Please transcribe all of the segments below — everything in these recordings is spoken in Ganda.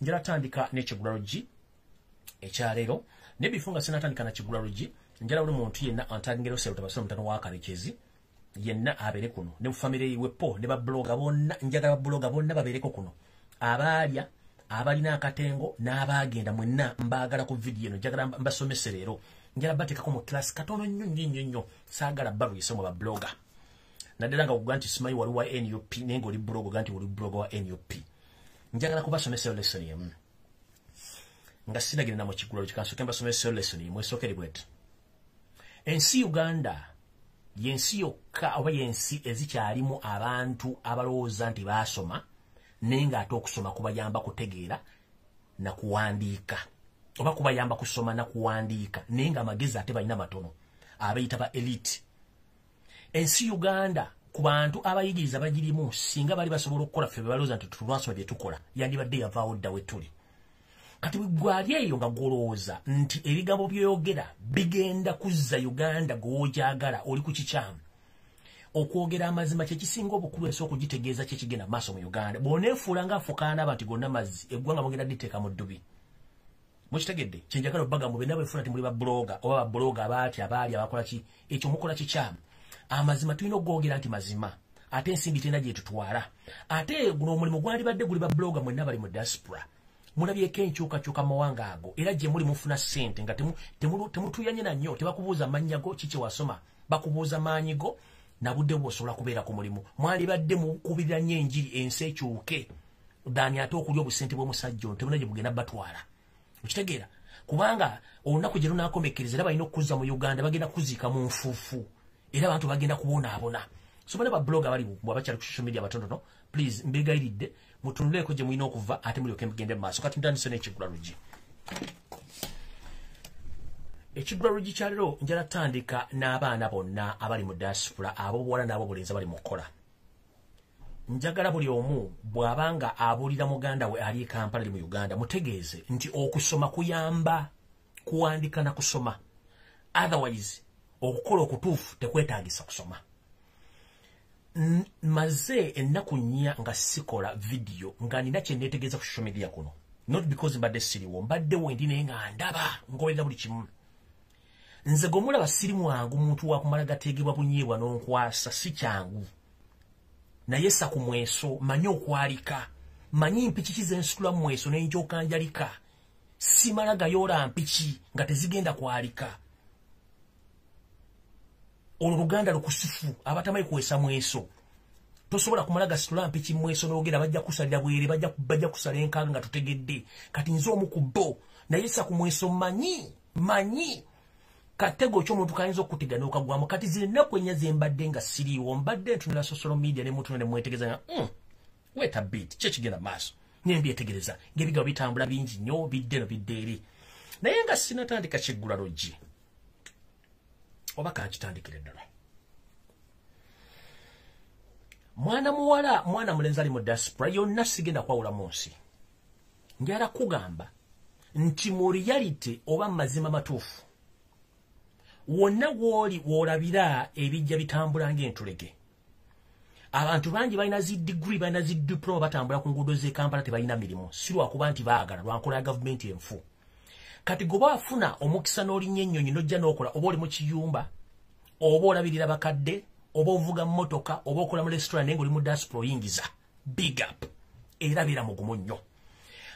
njala tandika n'ekigulalogi ekyaleero ne bifunga sinatandika na kigulalogi njala buli muntu yenna antangero sero tabasolo mutano wa kalekezi yenna abere kuno ne family yiwe po ne ba blogger bonna njagala blogger bonna babereko kuno abalya abalina akatengo n'abagenda mwenna mbagala ku video eno njagala mbasomese leero njala batekako mu class katono nnyo saagala baru isomo ba blogger naddala nga kuganti simanyi wali wa NUP nengo oli blogger ganti oli blogger wa NUP njagala kubasomesa lesson yemu nga sinagenda mu kigulalo kikanso kemba somesa lesson yemu esokere bwet ensi Uganda yensi yokka oba yensi ezikyalimu abantu abalowooza nti basoma nenga ate okusoma kubayamba kutegeera na kuwandiika oba kubayamba kusoma na kuwandiika nenga amagezi ate balina matono abayita ba elite ensi Uganda ku bantu abayigiriza bagirimu singa bali basobola okukola ffe balowooza nti tulwasoma bye tukola yandibadde yavaawo dda we tuli kati gwali eyo nga golooza nti ebigambo by'oyogera bigenda kuzza Uganda gw'ojagala oli ku kikyamu okwogera amazima kye kisinga obukulu esi okugitegeeza kye kigenda maaso mu Uganda bw'oneefuula ng'afukaana abantu gonna mazzi eggwanga mugenda diteeka mu ddubi mukitegedde kyenjagala obbagambo benna bwefuna ti muli babuloga oba babuloga abaati abaali abakola ki ekyo mukola kikyamu amazima tulina okugogera nti mazima ate ensimbi tena gye tutwala ate guno omulimu gwandibadde guli babuloga mwenna bali mu diaspora mulabyeko enkyukakyuka mawanga ago era gye muli mufuna ssente nga temutuyanye na nnyo tebakubuuza mannya go kiki wasoma bakubuuza maanyi go na budde bw'osobola kubeera ku mulimu mwalibadde mukubirira nnyo enjiri ensi ekyuke ddaani ate okulya obusente bw'omusajja ono temuna gye bugenda batwala okitegeera kubanga olunaku gye lunaakomekkereza era balina okuzza mu Uganda bagenda kuziika mu nfuufu era abantu bagenda kubonaabona so bana babloga bali bwabakyali ku social media batonono please mbegayiridde mutunuleko gye mulina okuva ate mulyoke mugende mu maaso kati ntandise n'ekigulalogi ekigulalogi kyalero njala tandika n'abaana bonna abali mu diaspora abo buwala n'abo bulenzi bali mu kukola njagala buli omu bw'abanga abuulira muganda we ali e Kampala ali mu Uganda mutegeeze nti okusoma kuyamba kuwandika na kusoma otherwise okukola okutuufu tekwetaagisa kusoma maze ennaku nnya nga sikola video nga nina kye neetegeeza ku social media kuno not because mbadde siriwo mbadde wendi naye nga ndaba ngoberera buli kimu nze gomulaba siri mwangu muntu wakumala gategebwa bunyeebwa n'onkwasa si kyangu naye sa ku mweso manyi okwalika manyi mpiki kizensitula mu mweso n'enjokanjalika simala gayoola mpiki nga tezigenda kwalika olwo Luganda lukusifu abatamanyi kuwesa mweso tosobola kumala gasitula mpiki mweso n'ogera bajja kusalira bwere bajja kusala enkanga nga tutegedde kati nze omu ku bo naye sa ku mweso manyi katego ky'omuntu kayinza okutega n'okagwamu kati zino ennaku ennya ze mbadde nga siriiwo mbadde ntunula social media ne mutunula ne mwetegereza nga wait a bit kye kigenda maaso naye mbyetegereza ng'ebigambo bitambula bingi nnyo bidde no bidde eri naye nga sinatandika kigulalogi oba kankitandikire ddala mwana muwala mwana mulenzi ali mu diaspora yonna sigenda kwawula mu nsi njala kugamba nti mu reality oba mazima matuufu wonna w'oli w'olabira ebijja bitambula ng'entulege abantu bangi balina zi degree balina zi diploma batambula ku nguudo z'e Kampala tebalina mirimu si lwakuba nti baagala lwankola ya gavumenti enfu kati goba afuna omukisa n'olinnya ennyonyi n'ojja n'okola oba oli mu kiyumba oba olabirira bakadde oba ovuga mmotoka oba okola mu restaurant naye ng'oli mu diaspora oyingiza big up era beera mugumu nnyo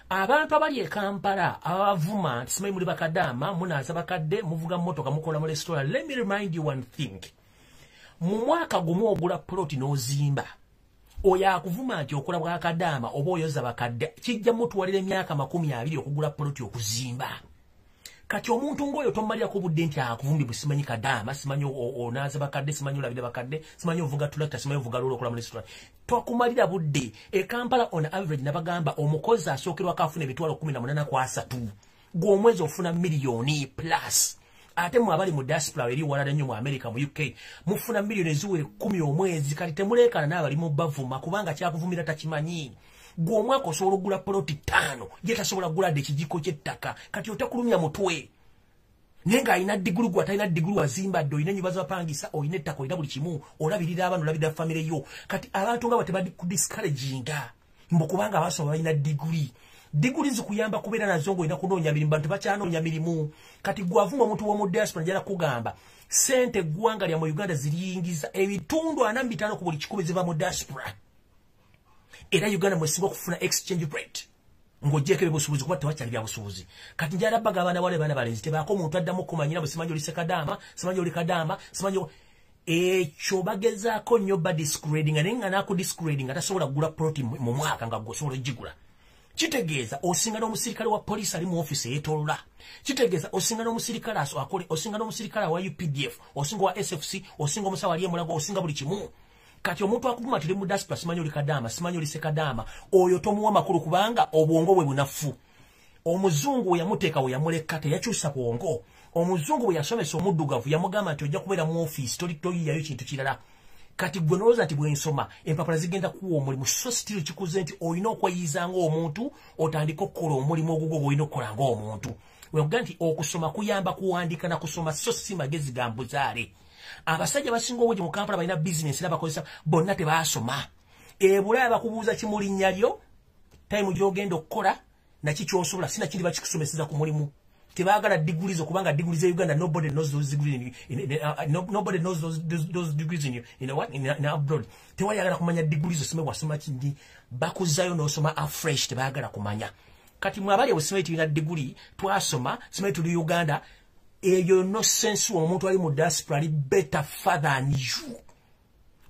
abantu abali e Kampala abavuma nti simanyi muli bakadama munaaza bakadde muvuga mmotoka mukola mu restaurant let me remind you one thing mu mwaka gumu ogula ploti n'ozimba oyo akuvuma nti okola bwakadama oba oyoza bakadde kijja mutwalira emyaka 20 okugula ploti okuzimba kati omuntu ng'oyo tomalirako budde nti akuvumbi busimanyi kadama simanyi onaaza bakadde simanyi olabira bakadde simanyi ovuga tulakita simanyi ovuga lolo okola mu restaurant twakumalira budde e Kampala on average nabagamba omukozi asookerwako afuna emitwalo 18 ku 3 gw'omwezi ofuna miliyoni plus ate mu abali mu diaspora eri wala nnyo mu America mu UK mufuna miliyoni eziwere 10 omwezi kati temuleekana n'abali mu bavuma kubanga kyakuvumira takimanyi gw'omwaka osobola okugula ploti 5 ye tasobola kugula de ekijiko ky'ettaka kati otakulumya mutwe naye ng'alina digulu gwe atalina digulu wazimbadde olina ennyumba z'abapangisa olina ettaka olina buli kimu olabirira abaana olabirira famire yo kati abantu nga bwe tebadi kudiscouraginga mbu kubanga abasoma balina diguli Diguli zikuyamba kubeera nazo ng'olina kunoonya mirimu, bantu bakyanoonya mirimu. Kati gwavuma omuntu w'omu diaspora njala kugamba sente eggwanga lya mu Uganda ziriyingiza ebitundu 45 ku buli 100 ziva mu diaspora. Era Uganda mwesinga okufuna exchange rate. Ng'ogyeko eby'obusuubuzi kuba tewakyali bya busuubuzi. Kati njala baga abaana wale baana balenzi tebaako omuntu addamu okumanyira bwe simanyi oli sekadaama, simanyi oli kadaama, simanyi ekyo bagezaako nnyo badiscreding naye nga naakudiscreding atasobola kugula ploti mu mwaka nga gwosobola ogigula. Kitegeeza osinga n'omusirikale wa poliisi ali mu office eyeetolola. Kitegeeza osinga n'omusirikale akole, osinga n'omusirikale wa UPDF, osinga wa SFC, osinga omusawo ali emulago, osinga buli kimu. Kati omuntu akuvuma tuli mu diaspora simanyi oli kadaama, simanyi oli sekadaama, oyo tomuwa makulu kubanga obwongo bwe bunafu. Omuzungu we yamuteeka we yamuleka teyakyusa bwongo. Omuzungu we yasomesa omuddugavu yamugamba nti ojja kubeera mu office toyiyayo kintu kirala. Kati gwe nolowooza nti bw'ensoma empapula zigenda kuwa omulimu so still kikuze nti olina okweyiza ng'omuntu otandika okukola omulimu ogugwo gw'olina okukola ng'omuntu. Wekuga nti okusoma kuyamba kuwandiika na kusoma so si magezi ga mbuzaale. Abasajja basinga obungi mu Kampala balina bizinesi era bakozesa bonna tebaasoma. Ebulaya bakubuuza kimulinnya lyo time gy'ogenda okukola naki ky'osobola sina kindi bakikusomeseza ku mulimu. Tebaagala degrees okubanga degrees e Uganda nobody knows those degrees nobody knows those degrees in abroad. Tewayagala kumanya degrees osome wasoma kindi bakuzayo n'osoma afresh tebaagala kumanya. Kati mwabali osome tina degree twasoma sime tuli Uganda eyo no sense omuntu ali mu diaspora ali better far than you.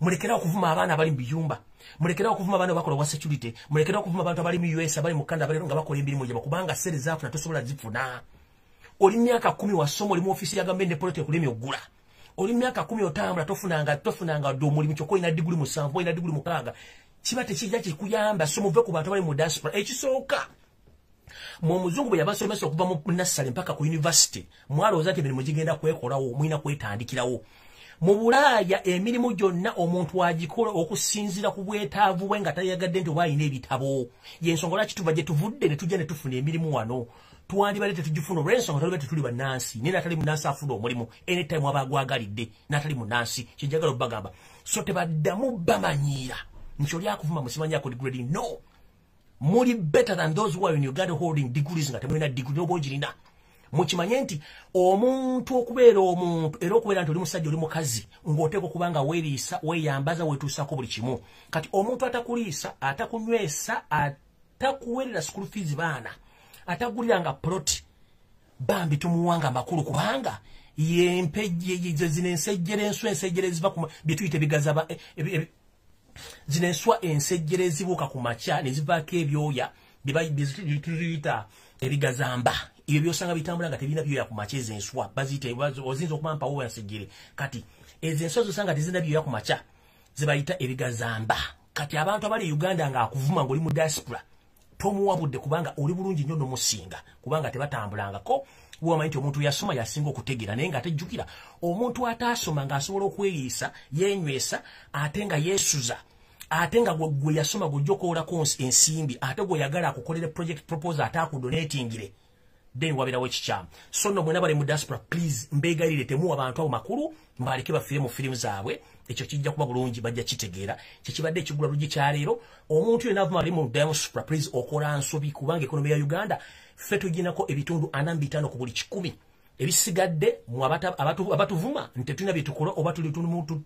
Mulekera okuvuma abaana bali mu biyumba. Mulekera okuvuma abaana bakola wa security. Mulekera okuvuma abantu abali mu US abali mu Canada abali nga bakola emirimu gye bakubanga sere zaafuna tosobola zifuna. Oli myaka 10 wasoma oli mu office ya gambende politique kulemi ogula. Oli myaka 10 otambula tofunanga do mulimu kyoko ina diguli mu 7 ina diguli mu 6. Kiba tekijja kikuyamba so muve ku bantu bali mu diaspora ekisooka. Mu muzungu bwe yabasomesa okuva mu nursery mpaka ku university. Mwalowooza nti emirimu gigenda kwekolawo mwina kwetandikirawo. Mu Bulaaya emirimu gyonna omuntu agikola okusinzira ku bwetaavu bwe nga tayagadde nti wayina ebitabo. Y'ensonga lwaki tuva gye tuvudde ne tujja ne tufuna emirimu wano. Tuwandibadde tetugifuna olw'ensonga tolibadde tuli bannansi. Naye natali munnansi afuna omulimu anytime aba agwagalidde natali munnansi. Kijagala obbagamba. So tebaddamu bamanyiira. Nti oli akuvuma musimanyaako degree no. Muli better than those who are in Uganda holding degrees nga temulina degree n'obwogirina. Mukimanye nti omuntu okubeera omuntu era okubeera nti oli musajja oli mukazi ng'oteeka okubanga weeriisa weeyambaza weetuusaako buli kimu. Kati omuntu atakuliisa atakunywesa atakuweerera school fees baana ataguliranga plot bambi tumuwanga amakulu kubanga yempejje zino ensejjere ensejjere eziva ku bye tuyita bigaza zinenswa ensejjere ezibuuka ku makya ne zivaako ebyoya tuyita ebigazamba. Ebyo byosanga bitambula nga tebina byoya ku makya ezenswa baziyita ozinza okubampa wowe ensejjere. Kati ezenswa zosanga tezina byoya ku makya zibayita ebigazamba. Kati abantu abali Uganda nga akuvuma ng'oli mu diaspora tomuwabudde kubanga oli bulungi nnyo n'omusinga kubanga tebatambulangako. Wamanyi nti omuntu yasoma yasinga okutegeera naye nga tejjukira omuntu ataasoma ng'asobola okweriisa yenywesa ate nga yeesuza ate nga gwe yasoma gujja okukolako ensimbi ate gwe yagala akukolere project proposal ate akudonatingire then wabeerawo ekikyamu. So nno mwena bali mu diaspora please mbeegayirire temuwa abantu abo makulu mbaleke bafiire mu firimu zaabwe. Ekyo kijja kuba bulungi bajja kitegeera kyekibadde ekigula lugi kyaleero. Omuntu yenna avuma ali mu diaspora please okola nsobi kubanga ekonomi ya Uganda ffe tuginako ebitundu 45 ku buli 100. Ebisigadde mu abatuvuma nti tulina bye tukola oba tuli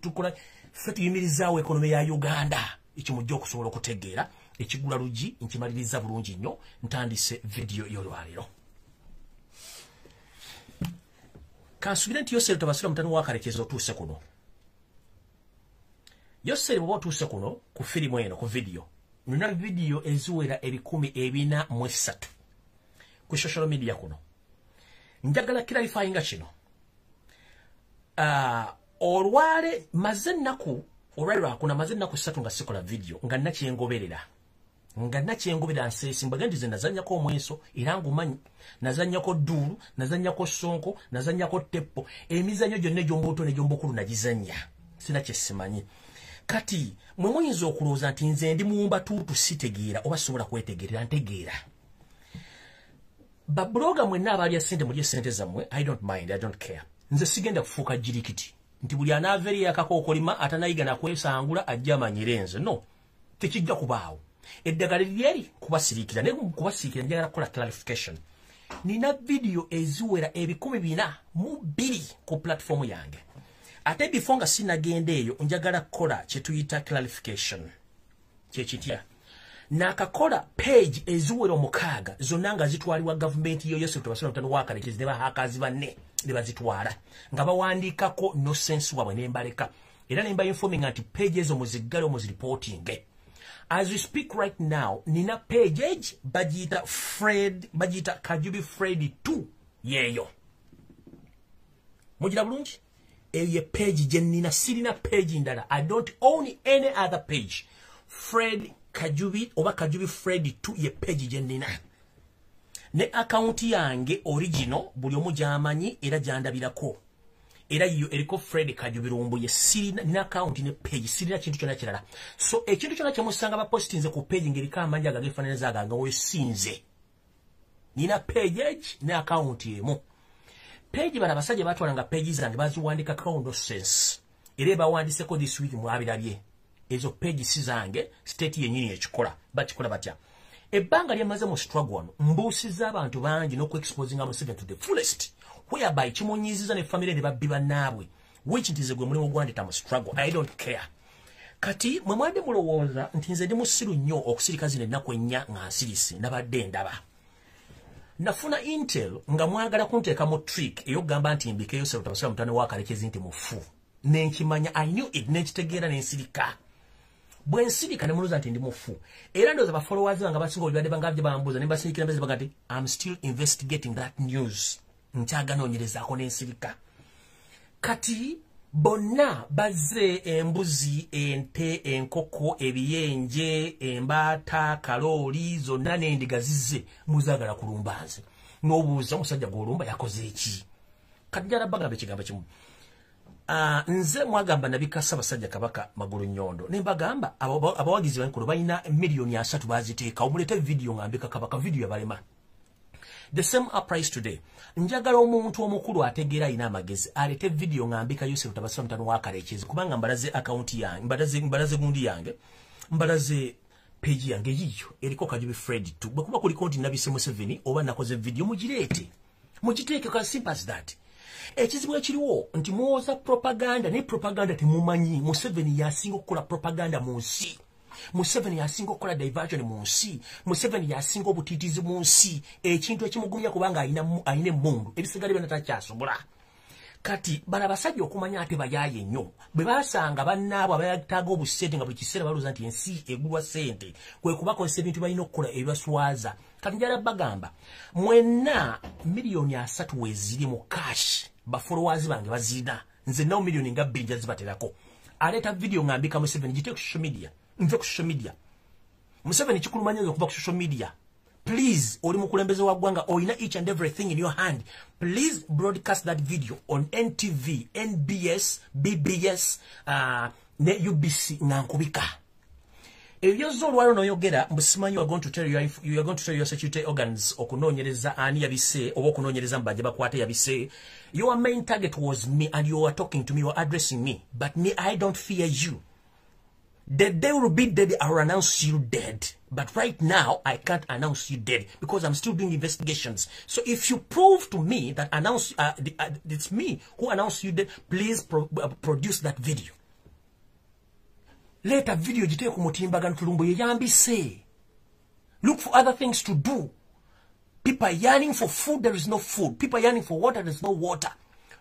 tukola ffe tuyimirizaawo ekonomi ya Uganda. Ekyo mujja okusobola okutegeera ekigula lugi nkimaliriza bulungi nnyo ntandise video y'olwaleero. Kansubira nti Yoseri tabasira mutano wakalekezo otuuse kuno. Yoseri bw'oba otuuse kuno ku firimu eno ku video. Nina video eziwera 443 ku social media kuno. Njagala kirayifayinga kino. Olwale maze nnaku olwalwakuna maze nnaku 3 nga sikola video nga nakyengoberera. Nga nakyengoberera nseesi mbagendi ze nazannyako omweso era ngumanyi nazannyako dduulu nazannyako sonko nazannyako teppo emizannyo gyonna egy'ombuto n'egy'ombukulu nagizannya sina kye simanyi. Kati mwe muyinza okulowooza nti nze ndi muwumba tuutu sitegeera oba sobola kwetegerera ntegeera. Babloga mwenna abalya ssente mulye ssente zammwe I don't mind, I don't care. Nze sigenda kufuuka jirikiti nti buli anaava eri akakookolima atanayiga nakwesangula ajja amanyire nze no tekijja kubaawo. eddagala lyeri kubasirikira ne kubasirikira njagala kola clarification nina video eziwera 400 ku platform yange ate before nga sinagenda eyo njagala kola kye tuyita clarification kyekitya nakakola page eziwera 6 zonna nga zitwaliwa government yo yose tubasoma mutano wakalekezi ne bahakazi banne ne bazitwala nga bawandiikako no sense wabwe nembaleka era nemba informing anti page ezo muzigalo muzireporting. As we speak right now, nina page bajita Kajubi Freddy 2 yeyo. Mujira bulungi? Eye page je nina sirina page ndala. I don't own any other page. Kajubi oba Kajubi Freddy 2 ye page je nina. Ne account yange original buli omu jamanyi era jandabirako. Era iyo eriko Fred Bwa'Lumbuye sirina nina account ne page sirina kintu kyona kirala. So ekintu kyona kyemusanga ba postinze ku page ngirika amanja agagefananiza aganga we sinze. Nina page ne account yemu. Page bana basajja batwalanga page zange baziwandika account no sense. Ere bawandiseko this week mu abirabye. Ezo page sizange state yenyini ekikola bakikola batya. Ebbanga lyamaze mu struggle ono mbuusiza abantu bangi no ku exposing Museveni to the fullest. Whereby chimunyiziza ne family ne babbiba nabwe which ntize gwe mulimo gwandita mu struggle. I don't care. Kati mwe mwade mulowooza nti nze ndi musiru nnyo okusirika zino ennaku ennya nga nsirisi nabadde ndaba. Nafuna intel nga mwagala kunteeka mu trick ey'okugamba nti mbikeyo sero tabasira mutane wakalekezi nti mufu. Nenkimanya I knew it nekitegeera nensirika. Bwe nsirika ne muluza nti ndi mufu. Era ndoza ba followers bange basinga obibadde bangabye bambuuza ne mbasirikira mbezi bagati I'm still investigating that news. Nchaga nonyerezako n'ensirika. Kati bonna bazze embuzi, ente, enkoko, ebiyenje, embata, kalooli zonna n'endiga zizze muzagala kulumba nze. N'obuuza musajja gw'olumba yakoze eki? Kati njala bagamba ekigambo kimu. Nze mwagamba nabika Ssaabasajja Kabaka Magulu Nnyondo. Ne mbagamba abawagizi b'enkulu balina miliyoni 3 baziteeka omulete video ngambika Kabaka video yabalema. The same applies today. Njagala omuntu omukulu ategeera ina amagezi alete video ngambika Yusuf tabasira mutano wakalekezi kubanga mbalaze account yange mbalaze gundi yange mbalaze page yange yiyo eriko Kajubi Fred 2 bwe kuli konti nabise Museveni oba nakoze video mugirete mugiteeke ka simple as that. Ekizibu ekiriwo nti muwoza propaganda ne propaganda temumanyi Museveni yasinga okukola propaganda mu nsi. Museveni yasinga okukola diversion mu nsi. Museveni yasinga obutiitizi mu nsi. Ekintu ekimugumya kubanga ayina emmundu ebisigale byonna takyasobola. Kati bana basajja okumanya ate bayaye nnyo bwe basanga bannaabo abayataaga obusente nga buli kiseera balooza nti ensi egulwa sente kwe kubakozesa ebintu balina okukola ebibaswaza. Kati njala bagamba mwenna miliyoni 3 weziri mu cash bafollowers bange bazina nze nawo miliyoni nga 2 njazibaterako. Aleta video ngambika Museveni gite ku social media. Nve ku social media. Museveni kikulumanyiza okuva ku social media. Please, oli mukulembeze wa ggwanga oyina each and everything in your hand. Please broadcast that video on NTV, NBS, BBS, ne UBC nankubika. Ebyozo olwalo noyogera mbusimanyi you are going to tell your security organs okunoonyereza ani yabise oba okunoonyereza mbaje bakwate yabise. Your main target was me and you were talking to me, you were addressing me. But me, I don't fear you. The day will be dead, I will announce you dead. But right now, I can't announce you dead because I'm still doing investigations. So if you prove to me that it's me who announced you dead, please produce that video. Later video jite kumutimbagana tulumbuye yambise. Look for other things to do. People are yearning for food, there is no food. People are yearning for water, there is no water.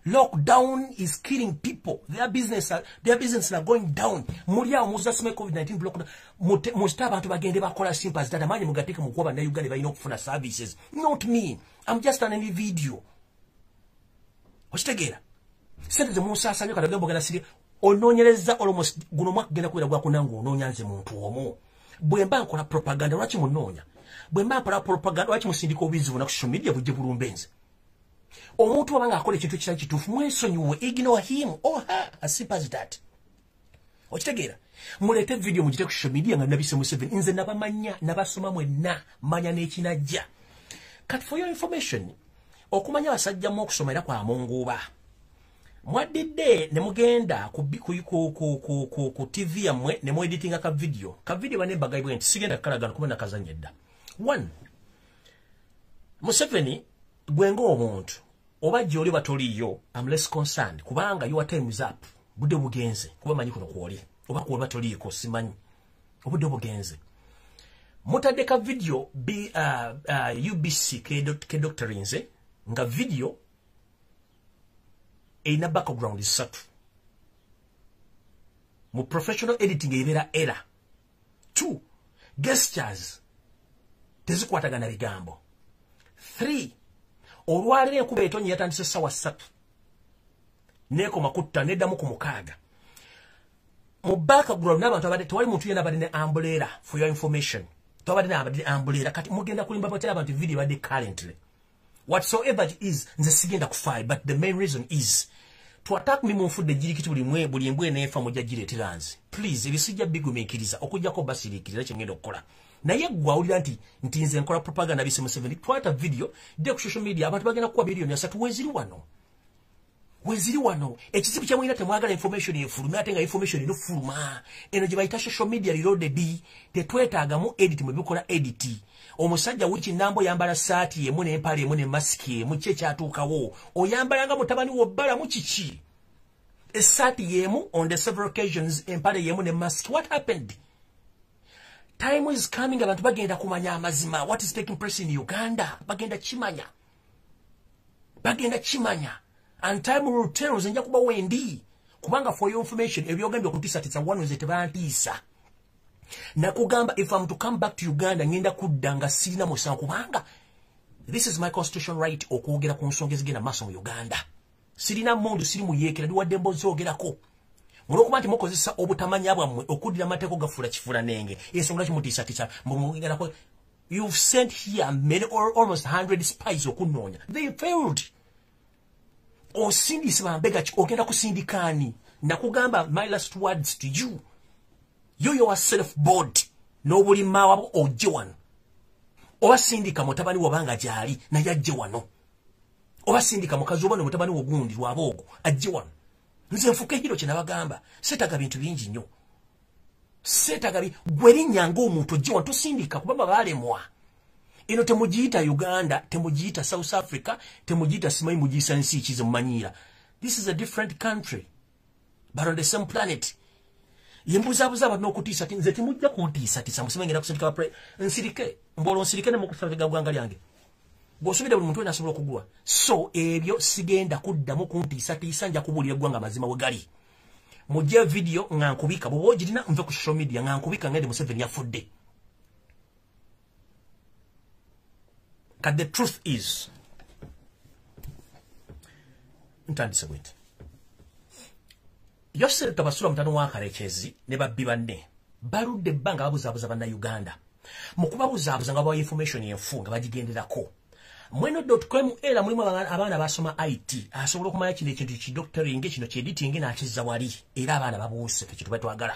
Lockdown is killing people. Their business are going down. Mulia muza sime COVID-19 block. Musta abantu bagende bakola simpas data manje mugateka mukuba na Uganda bayina okufuna services. Not me. I'm just an video. Ochitegera. Sente musa sanyo kadagambo gana siri ononyereza almost guno mwaka genda kwera gwa kunango ononyanze muntu omo. Bwemba nkola propaganda lwaki munonya. Bwemba nkola propaganda lwaki musindika obizibu na ku social media bujje bulumbenze. Omuntu wabanga akola ekintu ekirala kituufu mwesonyiwe ignore him or her as simple as that. Okitegeera mulete video mugite ku social media nga nabise Museveni nze nabamanya nabasoma mwenna manya n'ekinajja. Kati for your information okumanya basajja mu okusoma era kwa munguba Mwadidde ne mugenda ku TV yamwe ne mu editing ka video bane bagayibwe nti sigenda kalagana kuba nakazanyedda. 1 Museveni gwengo omuntu oba joli batoliyo I'm less concerned kubanga your time is up budde bugenze kuba manyi kuno kwoli oba kuba batoliyo ko simanyi obudde bugenze mutadde ka video UBC ke doctorinze nga video ina background is satu mu professional editing ebera era 2 gestures tezikwatagana bigambo 3 olwalire enkuba etonyi yatandise sawa 3 neko makutta neddamu ku mukaaga mu background n'abantu abadde tewali muntu yena abadde ne umbrella for your information tewabadde n'abadde umbrella kati mugenda kulimba batera abantu video badde currently whatsoever it is nze sigenda kufai but the main reason is to attack me munfudde jirikiti buli embwe nefa mujja jiretera nzi please ebisijja bigumikiriza okujjako basirikiriza kyengenda okukola naye gwawulira nti nze nkola propaganda bise Museveni twata video de ku social media abantu bagenda kuwa bilioni 3 weziri wano ekizibu kya mwina temwagala information efuluma ate nga information eno fuluma eno gye bayita social media reloaded tetwetaagamu edit mu bikola edit omusajja wiki nambo yambala saati yemu n'empale yemu ne mask yemu kye kyatuukawo oyambalanga mutabani wobbala mu kiki esaati yemu on the several occasions empale yemu ne mask. What happened? Time is coming abantu bagenda kumanya amazima what is taking place in Uganda bagenda chimanya and time will tell nja kuba wendi kubanga for your information ebyogambye okutisatisa wano ze tebantiisa na kugamba if I'm to come back to Uganda ngenda kuddanga sirina musango kubanga this is my constitutional right okwogera ku nsonga ezigenda maaso mu Uganda sirina mundu siri muyekera diwadde mbozi ogerako mulikuba nti mukozesa obutamanya bwammwe okuddira amateeko gafula kifula nenge ensonga kimutiisatiisa mugenda you've sent here many or almost 100 spies okunoonya they failed osindisi bambega ogenda kusindikaani nakugamba my last words to you you yourself board nobuli mawabo ojje wano obasindika mutabani wabanga gyali naye ajje wano obasindika mukazi obano mutabani wogundi lwaboogo ajje wano nze nfuke hiro kye nabagamba setaga bintu bingi nnyo setaga gwerinyanga omuntu ojje wano tosindika kubaba balemwa ino temugiyita Uganda temugiyita South Africa temugiyita simanyi mugiyisa nsi kize mumanyira this is a different country but on the same planet yembuzabuza abantu okutiisa nze timujja kuntiisa musemengera kusindika nsirike mbolo nsirike ne mukusavega gwanga lyange gosubira buli muntu wena asobola okugwa so ebyo sigenda kuddamu kuntiisa nja kubulira gwanga mazima wegali mujja video ngankubika bobo girina nve ku social media ngankubika ngende Museveni yafudde. But the truth is, ntandise bwete yosere tabasula mutano wa karekezi ne babbi banne baludde banga babuzabuza banna Uganda mukubabuzabuza nga bawa information yenfunga bagigenderako mweno.com era mulimu abaana basoma IT asobola okumanya kino ekintu ki doctoring kino ki editing n'akizza wali era abaana babuuse ekintu batwagala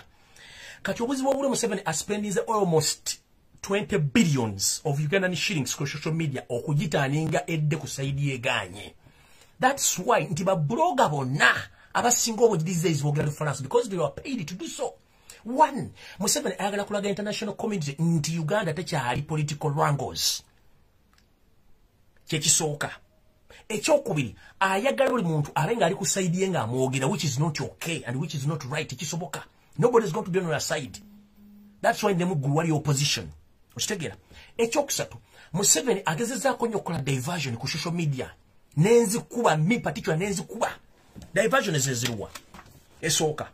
kati obuzibu obuli Museveni aspendinze almost 20 billions of Ugandan shillings ku social media okugitaninga edde ku saidi eganye. That's why nti ba blogger bonna abasinga obujirize is bogera France because they were paid to do so. 1 Museveni ayagala kulaga international community nti Uganda tekyali political wrangles kyekisooka ekyokubiri ayagala buli muntu abenga ali ku saidi yenga amwogera which is not okay and which is not right ekisoboka nobody is going to be on your side. That's why them guru wali opposition okitegera ekyokusatu Museveni agezezaako nnyo okukola diversion ku social media nenzi kuba me particular nenzi kuba diversion ezeziruwa esooka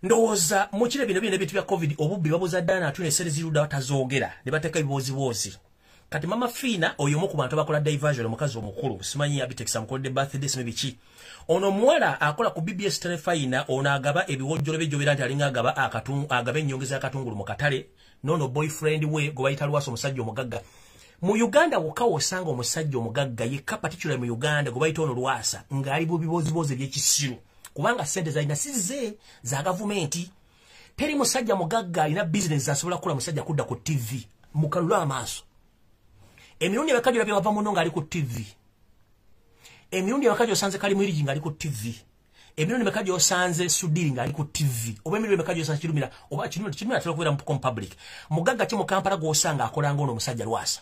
ndowooza mukire bino bintu bya covid obubbi babuza ddala atune sere ziruda batazoogera ne bateeka ebibozibozi kati mama Fina oyo omu ku bantu abakola diversion omukazi omukulu simanyi abitekisa mukolde birthday simebiki ono mwala akola ku BBS telefina ono agaba ebiwojjolo bejjobera nti alinga agaba ennyongeza y'akatungulu mu katale nono boyfriend we gwe bayita Lwaso omusajja omugagga mu Uganda wokka osanga omusajja omugagga yekka particular mu Uganda gwe bayita ono Lwasa ng'ali mu bibozibozi eby'ekisiru kubanga sente zalina size za gavumenti teri musajja mugagga alina business asobola kukola musajja kudda ku TV mukalula amaaso emirundi abakajula bye bava muno ng'ali ku TV emirundi emeka osanze kali mwirigi nga ali ku TV emirundi emeka osanze Sudiri nga ali ku TV oba emirundi emeka osanze Kirumira oba Kirumira atera okubeera mu public mugagga ki mu Kampala gw'osanga akola ngono omusajja Lwasa.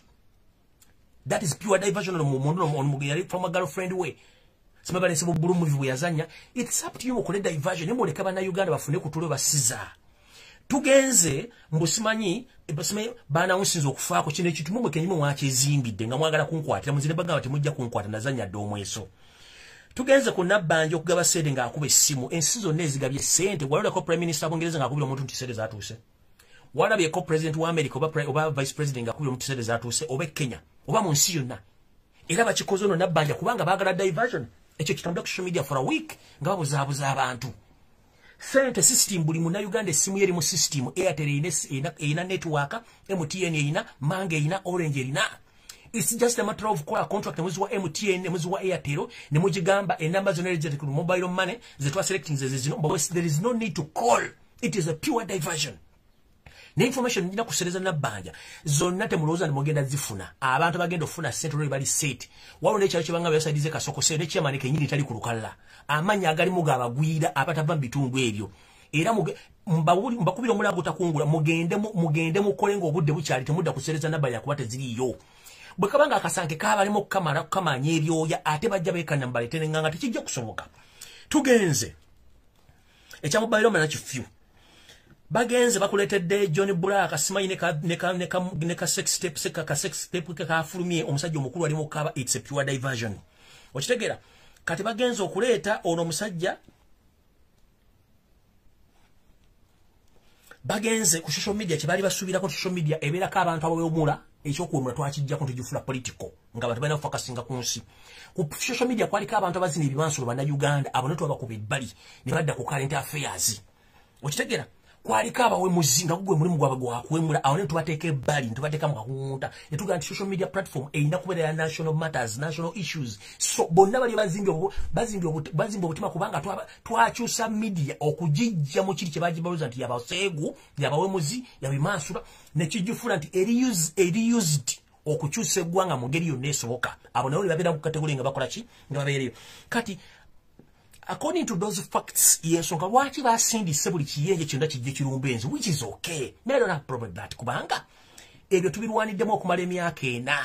That is pure diversion on Mugari from a girlfriend way. Some of us will movie we azanya. It's up to you to diversion. You want to cover na Uganda bafune kutulo basiza. Tugenze mbusimanyi ebasime bana unsinzo okufa ko kine kitu mumwe kenyimo wakizimbidde nga mwagala kunkwatira muzire baga bati mujja kunkwata nazanya domweso. Tugenze ku nabbanje okugaba sede nga akube simu ensinzo nezigabye sente walora ko prime minister abongereza nga akubira omuntu ntisede zatuse. Walabye ko president wa America oba vice president nga akubira omuntu tisede zatuse oba Kenya. Oba mu nsi yonna era bakikoze ono nabbanja kubanga baagala diversion ekyo kitambula ku social media for a week nga babuzaabuza abantu sente system buli muna Uganda essimu yeri mu system Airtel ina network MTN ina Mange ina Orange ina. It's just a matter of call contract mwezi wa MTN mwezi wa Airtel ne mujigamba enamba zonna ku mobile money zetwa selecting zezino but there is no need to call. It is a pure diversion. Ne information njina kusereza nabbanja zonna temuloza nimugenda zifuna abantu bagenda ofuna central bali set walo ne kyalo kibanga byasaidize kasoko se ne chairman kenyini tali kulukalla amanya agali mugaba gwira apatava bitundu ebyo era mbakubira omulago takungula mugende mukolenga obudde bukyali temudda kusereza nabbanja kuba teziriyo bwe kabanga akasanke kabali mu kamera kamanya ebyoya ate bajja bekana mbale tenenganga tekijja kusoboka. Tugenze ekya mobile mana kifyu bagenze bakuletedde John Black simanyi neka sex step ka fulumie omusajja omukulu ali mukaba. It's a pure diversion. Okitegera kati bagenze okuleeta ono omusajja bagenze ku social media kibali basubira ku social media ebera ka abantu abawemula ekyokuumula twakijja ku tujufula political nga abantu bana focusinga ku nsi ku social media kwali ka abantu abazini ebimansulo bana Uganda aboneto abakubi bali ne badda ku current affairs. Okitegera kwali kaba we muzinga kugwe muri mugwa bagwa kwemura awone tubateke bali tubateka mukakunta etuga anti social media platform eina kubera ya national matters national issues so bonna bali bazimbi obutima kubanga twakyusa media okujijja mu kiri kyebaji baluza nti yabasegu yabawe muzi yabimasura ne kijufula nti eri used okukyusa eggwanga mu ngeri yonna esoboka abo nabo babera mu kategori nga bakola ki nga babereyo kati. According to those facts, yensonga lwaki basindise buli kiyenje kyonna kijje kirumbenzi, which is okay. I don't have problem with that. Kubanga ebyo tubirwaniddemu okumala emyaka 4.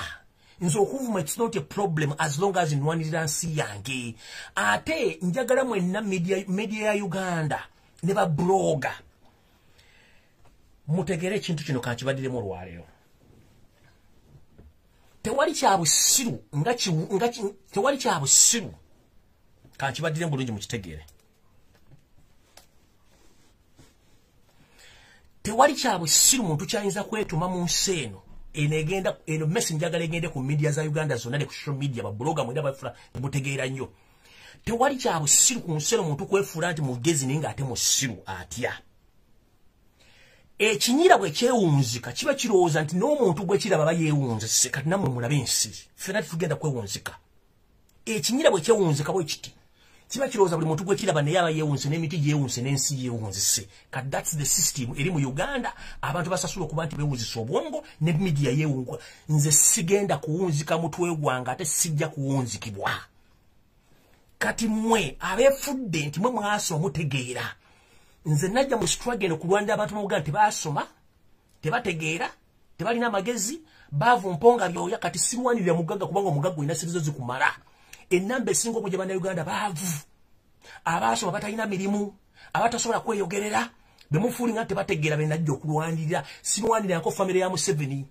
Nze okuvuma it's not a problem as long as nwanirira nsi yange. Ate njagala mwenna media ya Uganda ne ba blogger mutegere ekintu kino kankibadiremu olwaleero. Tewali kyabusiru tewali kyabusiru kankibadiremu bulungi mukitegere. Tewali kyabusiru muntu kyayinza kwetuma mu nsi eno eno message njagala egende ku media za Uganda zonna ne ku social media babloga mwenda bafula mutegeera nnyo. Tewali kyabusiru ku nsi eno muntu kwefula nti mugezi ninga ate musiru atya. Ekinyira bwe kyewunzika kiba kirowooza nti n'omuntu gwe kiraba bayewunzise kati namwe mulabe ensi ffenna tugenda kwewunzika. Ekinyira bwe kyewunzika bwe kiti kiba kirowooza buli muntu gwe kiraba naye aba yeewunze n'emiti gyewunze n'ensi yeewunzise. Kati that's the system eri mu Uganda abantu basasula okuba nti bewunzisa obwongo ne media yeewunga. Nze sigenda kuwunzika mutwe gwange ate sijja kuwunzikibwa. Kati mmwe abeefudde nti mwe mwasoma mutegeera. Nze najja mu struggle okulwanda abantu mu Uganda tebasoma tebategeera tebalina amagezi baavu mponga byoya kati sirwanirira mugagga kubanga omugagga ina sirizo zikumala. Enamba esinga okujja bana Uganda baavu abasoma batalina mirimu abatasobola kweyogerera bemufuuli nga tebategeera benajja okulwanirira. Sinwanirira nko family ya Museveni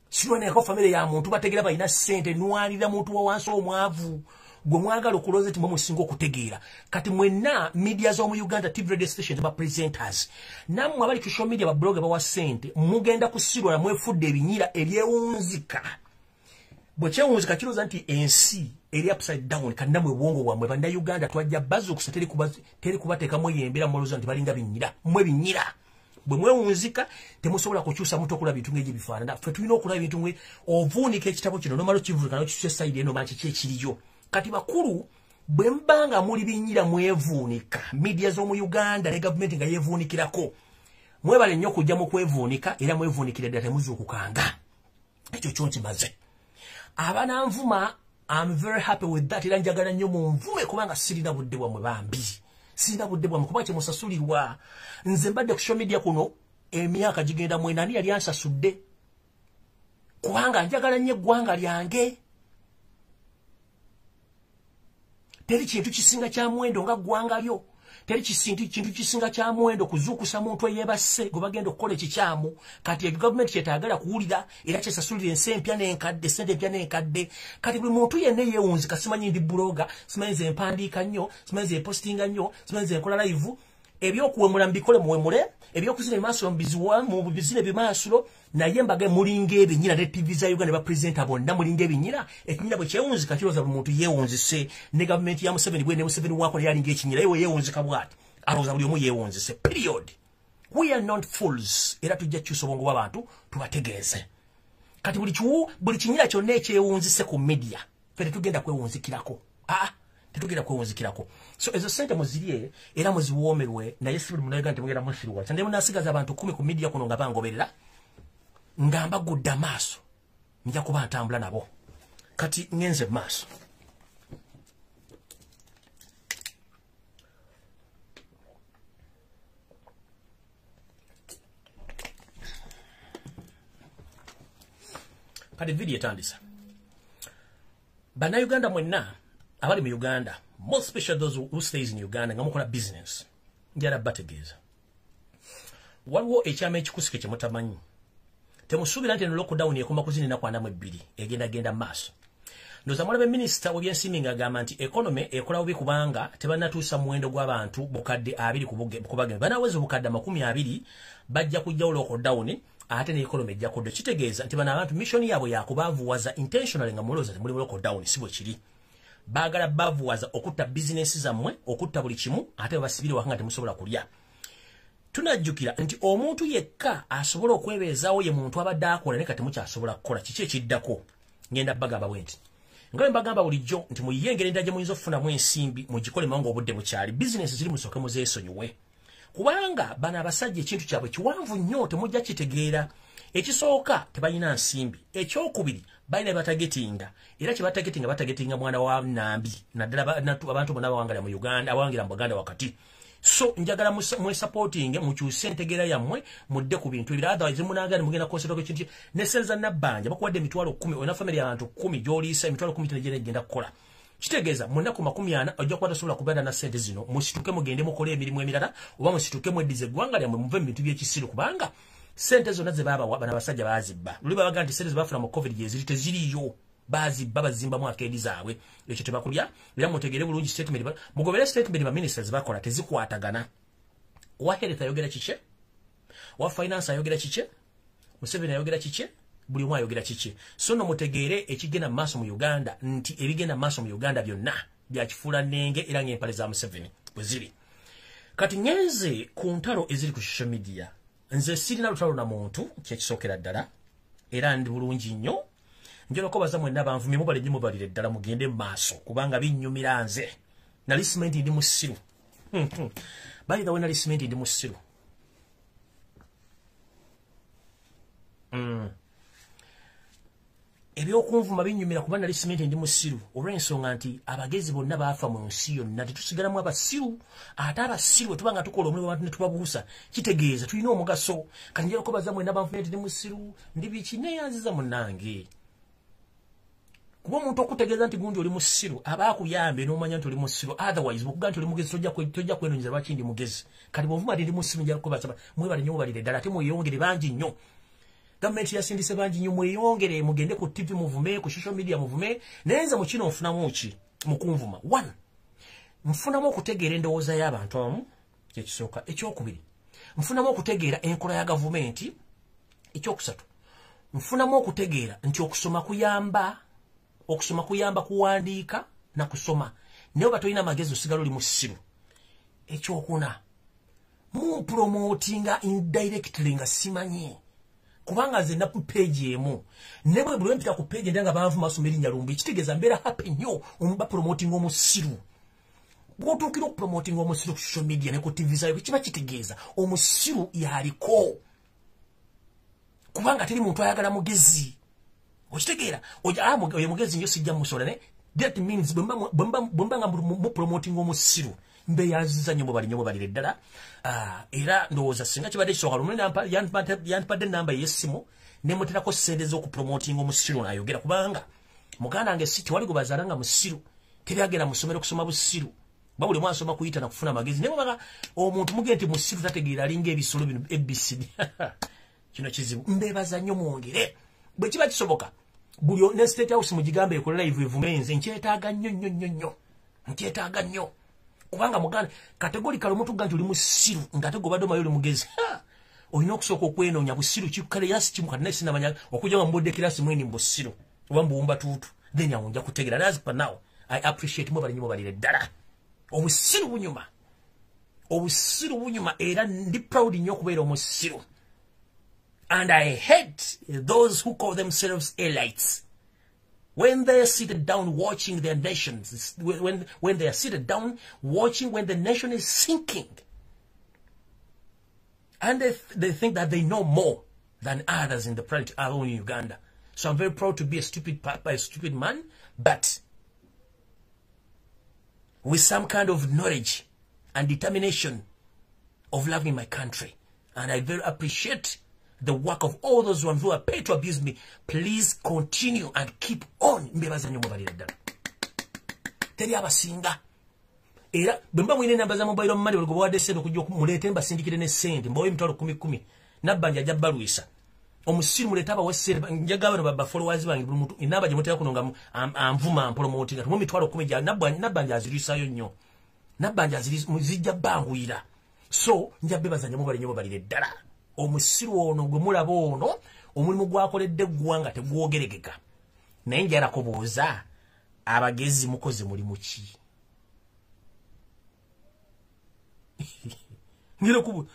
sinwanirira nko family ya muntu bategeera balina ssente nwanirira muntu wa wansi omwavu gwe mwagala okuloza eti mwe musinga okutegeera. Kati mwenna media z'omu Uganda TV radio stations ba presenters nammwe abali ku social media ba blog bawa ssente mugenda kusirwa mwefudde ebinyira ebyewunzika. Bwe kyewunzika kirooza nti ensi eri upside down kandi namwe bwongo bwamwe banda Uganda twajja bazukusa teri kubateekamu eyembera mulooza nti balinga binyira mmwe binyira. Bwe mwewunzika temusobola kukyusa muto okulaba bintu ng'ebyo bifaanana. Ffe tulina okulaba bintu ng'e ovuunika ekitabo kino nomala okivulika n'okikyusa esayidi eno manki kyekiriyo. Kati bakulu bwe mbanga muli binyira mwevuunika media z'omu Uganda ne government nga yevuunikirako mwebale nnyo okujja mu kwevuunika era mwevuunikira ddala temuzuukukanga. Ekyo kyo nkimaze. Abananvuma I'm very happy with that. Era njagala nnyo munvume kubanga sirina budde bwamwe bambi. Sirina budde bwamwe kuba kye musasulirwa. Nze mbadde ku social media kuno emyaka gigenda mwenani yali ansasudde. Kubanga njagala nnyo eggwanga lyange. Teri kintu kisinga kya mwendo nga ggwanga lyo. Teri kintu kisinga kya mwendo kuzuukusa muntu eyebase gwe bagenda okukola ekikyamu. Kati government kyetagala kuwulira era kyesasulira ensi empya n'enkadde, sente empya n'enkadde. Kati buli muntu yenna yeewunzika, simanyi ndi bloga, simanyi nze mpandiika nnyo, simanyi nze postinga nnyo, simanyi nze nkola live. Ebyokuwemula mbikole muwemule, ebyokuzina ebimaaso mu bizina ebimaaso, naye mbaga mulinga ebinyira ne TV za Uganda bapresenta bonna mulinga ebinyira. Ekinyira bwe kyewunzika kirowooza buli muntu yeewunzise, ne gavumenti ya Museveni bwe ne Museveni waako yalinga ekinyira yewe yeewunzika bw'ati. Alowooza buli omu yeewunzise. Period. We are not fools. Era tujja kukyusa obwongo bw'abantu tubategeeze. Kati buli kinyira kyonna ekyewunzise ku media ffe tetugenda kwewunzikirako. Tetugenda kwewunzikirako. So ezo sente muzirye era muziwoomerwe, naye si buli munayega nti mugenda musirwa. Kyandemu nasigaza abantu 10 ku media kuno nga bangoberera nga mbagudde amaaso, nja kuba ntambula nabo. Kati ngenze maaso. Kati video etandisa. Bannayuganda mwenna abali mu Uganda, more especially those who stays in Uganda, nga mukola business, njala bategeeza. Waliwo ekyama ekikusike kye mutamanyi. Temusuubira nti eno lockdown ekoma kuzinina kwa ndamu ebbiri egenda maaso. Ndoza mwalabe minisita w'ebyensimbi ng'agamba nti economy ekola bubi kubanga tebannatuusa muwendo gw'abantu bukadde 2 kubagenda. Banaweza obukadde 20 bajja kujjawo lockdown ate ne economy ejja kudda. Kitegeeza nti bano abantu mission yaabwe yakubaavuwaza intentionally nga mulowooza muli mu lockdown si bwe kiri. Baagala baavuwaza okutta bizinesi zammwe, okutta buli kimu, ate basibire waka nga temusobola kulya. Tunajjukira nti omuntu yekka asobola okwebeezaawo ye muntu abadde akola naye kati temukyasobola kukola. Kiki ekiddako? Ngenda bagamba bwe nti nga mbagamba bulijjo nti muyengera endala gye muyinza okufunamu ensimbi mugikole mangu obudde bukyali. Bizinesi ziri musooke muzeesonyiwe. Kubanga bano abasajja ekintu kyabwe kiwanvu nnyo temujja kitegeera. Ekisooka tebalina nsimbi. Ekyokubiri balina batagetinga. Era kye batagetinga mwana wa Nambi. Naddala abantu bonna abawangalira mu Uganda, abawangira mu Buganda wakati. So njagala mwe supporting mukyuse entegeera yammwe mudde ku bintu ebira. Otherwise munagala mugenda konsera ko kintu ne senza nabbanja bakuwadde emitwalo 10 ona family y'abantu 10 gy'oliisa emitwalo 10 tenegenda kukola. Kitegeeza munaku 40 ojja kwata sobola kubeera na sente zino musituke mugende mukole emirimu emirala oba musituke mweddize eggwanga lyammwe muve mu bintu by'ekisiru kubanga sente zonna ze baba bana basajja bazibba. Luli babaga nti sente ze bafuna mu COVID yeziri teziriyo. Bazibba bazimba mu akeedi zaabwe. Ekyo tebakulya era mutegeere bulungi statement mugobere statement ba ministers bakola tezikwatagana. Wa health ayogera kiki? Wa finance ayogera kiki? Museveni ayogera kiki? Buli omu ayogera kiki? So no mutegeere ekigenda maaso mu Uganda nti ebigenda maaso mu Uganda byonna byakifuula nnenge era ng'empale za Museveni bwe ziri. Kati ngenze ku ntalo eziri ku social media. Nze sirina lutalo na muntu kyekisookera ddala era ndi bulungi nnyo. Njolo kobaza mwenna banvumye mubale nnyo mubalire ddala mugende maaso kubanga binnyumira nze. Nali simenti ndi musiru. Bali dawe nali simenti ndi musiru. Ebyokunvuma binnyumira kuba nali simenti ndi musiru olw'ensonga nti abagezi bonna baafa mu nsi yonna tetusigalamu abasiru. Ate abasiru tubanga tukola omulimu abantu ne tubabuusa kitegeeza tulina omugaso. Kati njolo kobaza mwenna banvumye ndi musiru ndi biki neeyanziza munnange. Kuba omuntu okutegeeza nti gundi oli musiru aba akuyambe n'omanya nti oli musiru. Otherwise bw'okugamba nti oli mugezi tojja kwenonyeza lwaki ndi mugezi. Kati bw'ovuma ndi musiru njala kubaza mwebale nnyo mubalire ddala ate mweyongere bangi nnyo. Gavumenti yasindise bangi nnyo mweyongere mugende ku TV muvume ku social media muvume. Naye nze mu kino nfunamu ki mu kunvuma? 1 nfunamu okutegeera endowooza y'abantu abamu kyekisooka. Ekyokubiri nfunamu okutegeera enkola ya gavumenti. Ekyokusatu nfunamu okutegeera nti okusoma kuyamba kuwandiika na kusoma. Naye batolina amagezi osigala oli musiru. Ekyokuna mumpromotinga indirectly nga simanyi. Kubanga nze naku page emu. Ne bwe buli mpita ku page ndanga banvuma asoma erinnya Lumbuye kitegeeza mbeera happy nnyo omuba promoting omusiru. Bw'otuukira okupromoting omusiru ku social media ne ku TV zayo kiba kitegeeza omusiru yaliko. Kubanga teri muntu ayagala mugezi. Okitegeera oyo mugezi nyo sijja musola ne that means bwemba nga mu promoting omusiru mbe yaziza nyo mu bali ddala era ndowooza singa kibadde kisooka lumu yanpadde namba y'essimu ne muterako ssente z'oku promoting omusiru n'ayogera kubanga muganda wange si tewali gwe bazaala nga musiru tebyagenda mu ssomero kusoma busiru buli mwana asoma kuyita na kufuna amagezi naye bwabanga omuntu mugende nti musiru tategeera alinga ebisolo bino ABCD kino kizibu mbeebaza nnyo mwongere bwe kiba kisoboka buli ne State House mugigambe ekola live evumenze nkyetaaga nnyo nkyetaaga nnyo kubanga muganda categorical omuntu ganti oli musiru ngate gobadde omayo oli mugezi olina okusooka okwenoonya busiru kikale yasi kimu kati naye sinamanya okujja nga mbudde kirasi mweni mbusiru oba mbuwumba tuutu then awo nja kutegeera nazi pa now I appreciate mwe balinyi balire ddala obusiru bunyuma era ndi proud nnyo okubeera omusiru. And I hate those who call themselves elites. When they are seated down watching their nations, when they are seated down watching when the nation is sinking. And they think that they know more than others in the planet, in Uganda. So I'm very proud to be a stupid man, but with some kind of knowledge and determination of loving my country. And I very appreciate the work of all those ones who are paid to abuse me. Please continue and keep on. Teri abasinga. Era bemba mwine namba za mobile money olgo bwade sente kujja mulete mbasindikire ne sente mboye mtalo 10 nabanja jabba Luisa omusiru muleta aba wese njagaba baba followers bangi buli muntu inaba je mutera kunonga amvuma promoting atu mu mitwalo 10 nabanja azirisayo nnyo nabanja azijja banguyira so njabebazanya mobile nyobo balire ddala omusiru ono gwe mulaba ono omulimu gwakoledde gwanga tegwogeregeka naye njara kubuuza abagezi mukoze mulimu ki ngire kubu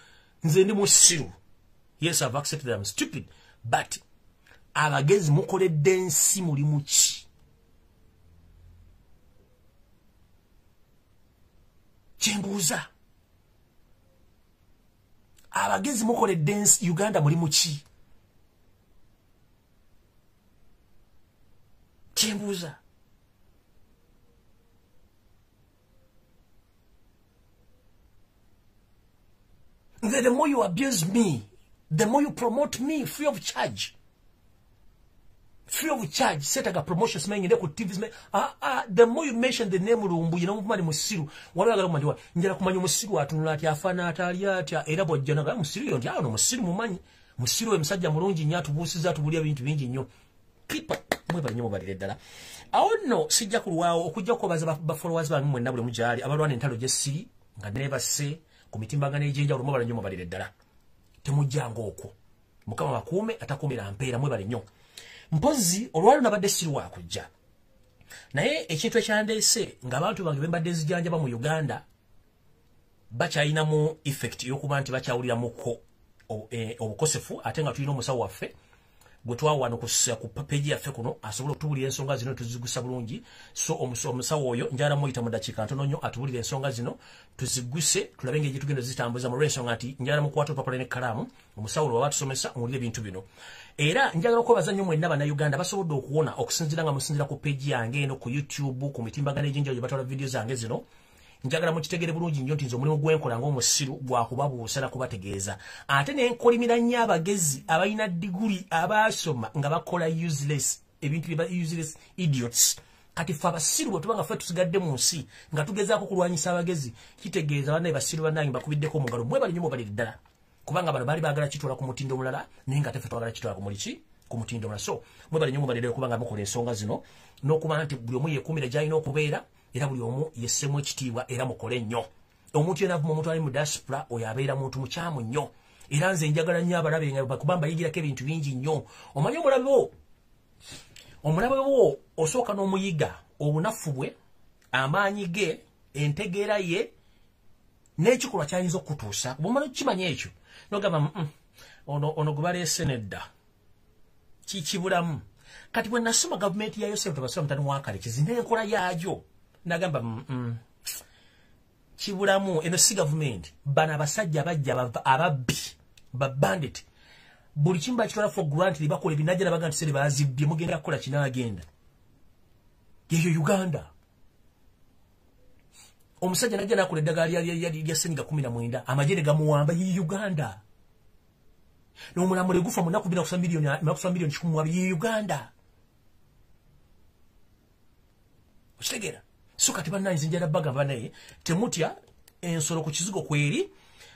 nze ndi musiru. Yes, I've accepted that I'm stupid, but abagezi mukoledde ensi mulimu ki kyembuuza abagezi mukoledde ensi Uganda mulimu ki kyembuuza the more you abuse me, the more you promote me free of charge. Free of charge. Set a promotions man ku TVs. The more you mention the name Lumbuye, you know mani musiru. Wala galo mandiwa. Njala kumanyu musiru atunula ati afana atali ati era bojjana ga musiru yonti ano musiru mumanyi. Musiru emsajja mulungi nyatu busiza tubulia bintu bingi nnyo. Pipa mwe bali nyobo balire ddala. Awo no sijja kulwawo okujja kubaza ba followers bangu mwenna buli mujali abalwana entalo jesiri nga never say kumitimbagana ejinja olumu bali nnyo balire ddala. Temujjanga okwo mukama bakuume atakumira mpeera mwe bali nnyo mpozi olwalo nabadde siru akujja naye ekintu ekyandeese ng'abantu bange bembadde nzijanjaba mu Uganda bakyalinamu effect y'okuba nti bakyawuliramuko obukosefu ate nga tulina omusawo waffe gwe twawano ku page yaffe kuno asobola okutubulira ensonga zino tuzigusa bulungi so omusawo oyo njala muyita mu dakiika ntono nnyo atubulira ensonga zino tuziguse tulabe engeri tugenda zitambuza mu lw'ensonga nti njala mukwata olupapula n'ekkalaamu omusawo lwe batusomesa muwulire ebintu bino era njagala okwebaza nnyo mwenna bannayuganda basobodde okuwona okusinziira nga musinziira ku page yange eno ku YouTube ku mitimbagano ejinja gye batwala video zange zino njagala mukitegere bulungi nnyo nti nze omulimu gwenkola ng'omusiru gwakubabuusa na kubategeeza ate ne nkolimira nnyo abagezi abalina diguli abaasoma nga bakola useless ebintu bya useless idiots kati ffe abasiru bwe tuba nga ffe tusigadde mu nsi nga tugezaako kulwanyisa abagezi kitegeeza bannaye basiru bannange bakubiddeko omungalo mwe bali nnyo mwe baliri ddala kubanga bano baali baagala kitwala ku mutindo omulala naye nga teffe twagala kitwala ku muliki ku mutindo omulala so mwe bali nnyo mwe baliri kubanga mukola ensonga zino n'okuba nti buli omu yeekuumira gy'alina okubeera era buli omu yessemu ekitiibwa era mukole nnyo omuntu yena avuma omuntu ali mu diaspora oyo abeera muntu mukyamu nnyo era nze njagala nnyo abalabe nga kuba mbayigirako ebintu bingi nnyo omanyi omulabe wo osooka n'omuyiga obunafu bwe amaanyi ge entegeera ye n'ekikolwa kyayinza okutuusa bwomala okukimanya ekyo nogamba ono gwe baleese nedda kikibulamu kati bwe nasoma gavumenti ya Yosef Tabasira mutani wa Kalekezi n'enkola yaayo nagamba kibulamu eno si gavumenti bano abasajja bajja ababbi ba bandit buli kimba kitwala for granted bakola ebinajja baga nti sere bazibye mugenda kukola kinagenda yeyo Uganda omusajja najja nakola eddagala lya senyiga 19 amajene gamuwamba ye Uganda n'omulamule gufa mu naku 2 milioni 10 ye Uganda Ostegera so kati bananze njala baga banaye temutya ensolo ku kizigo kweri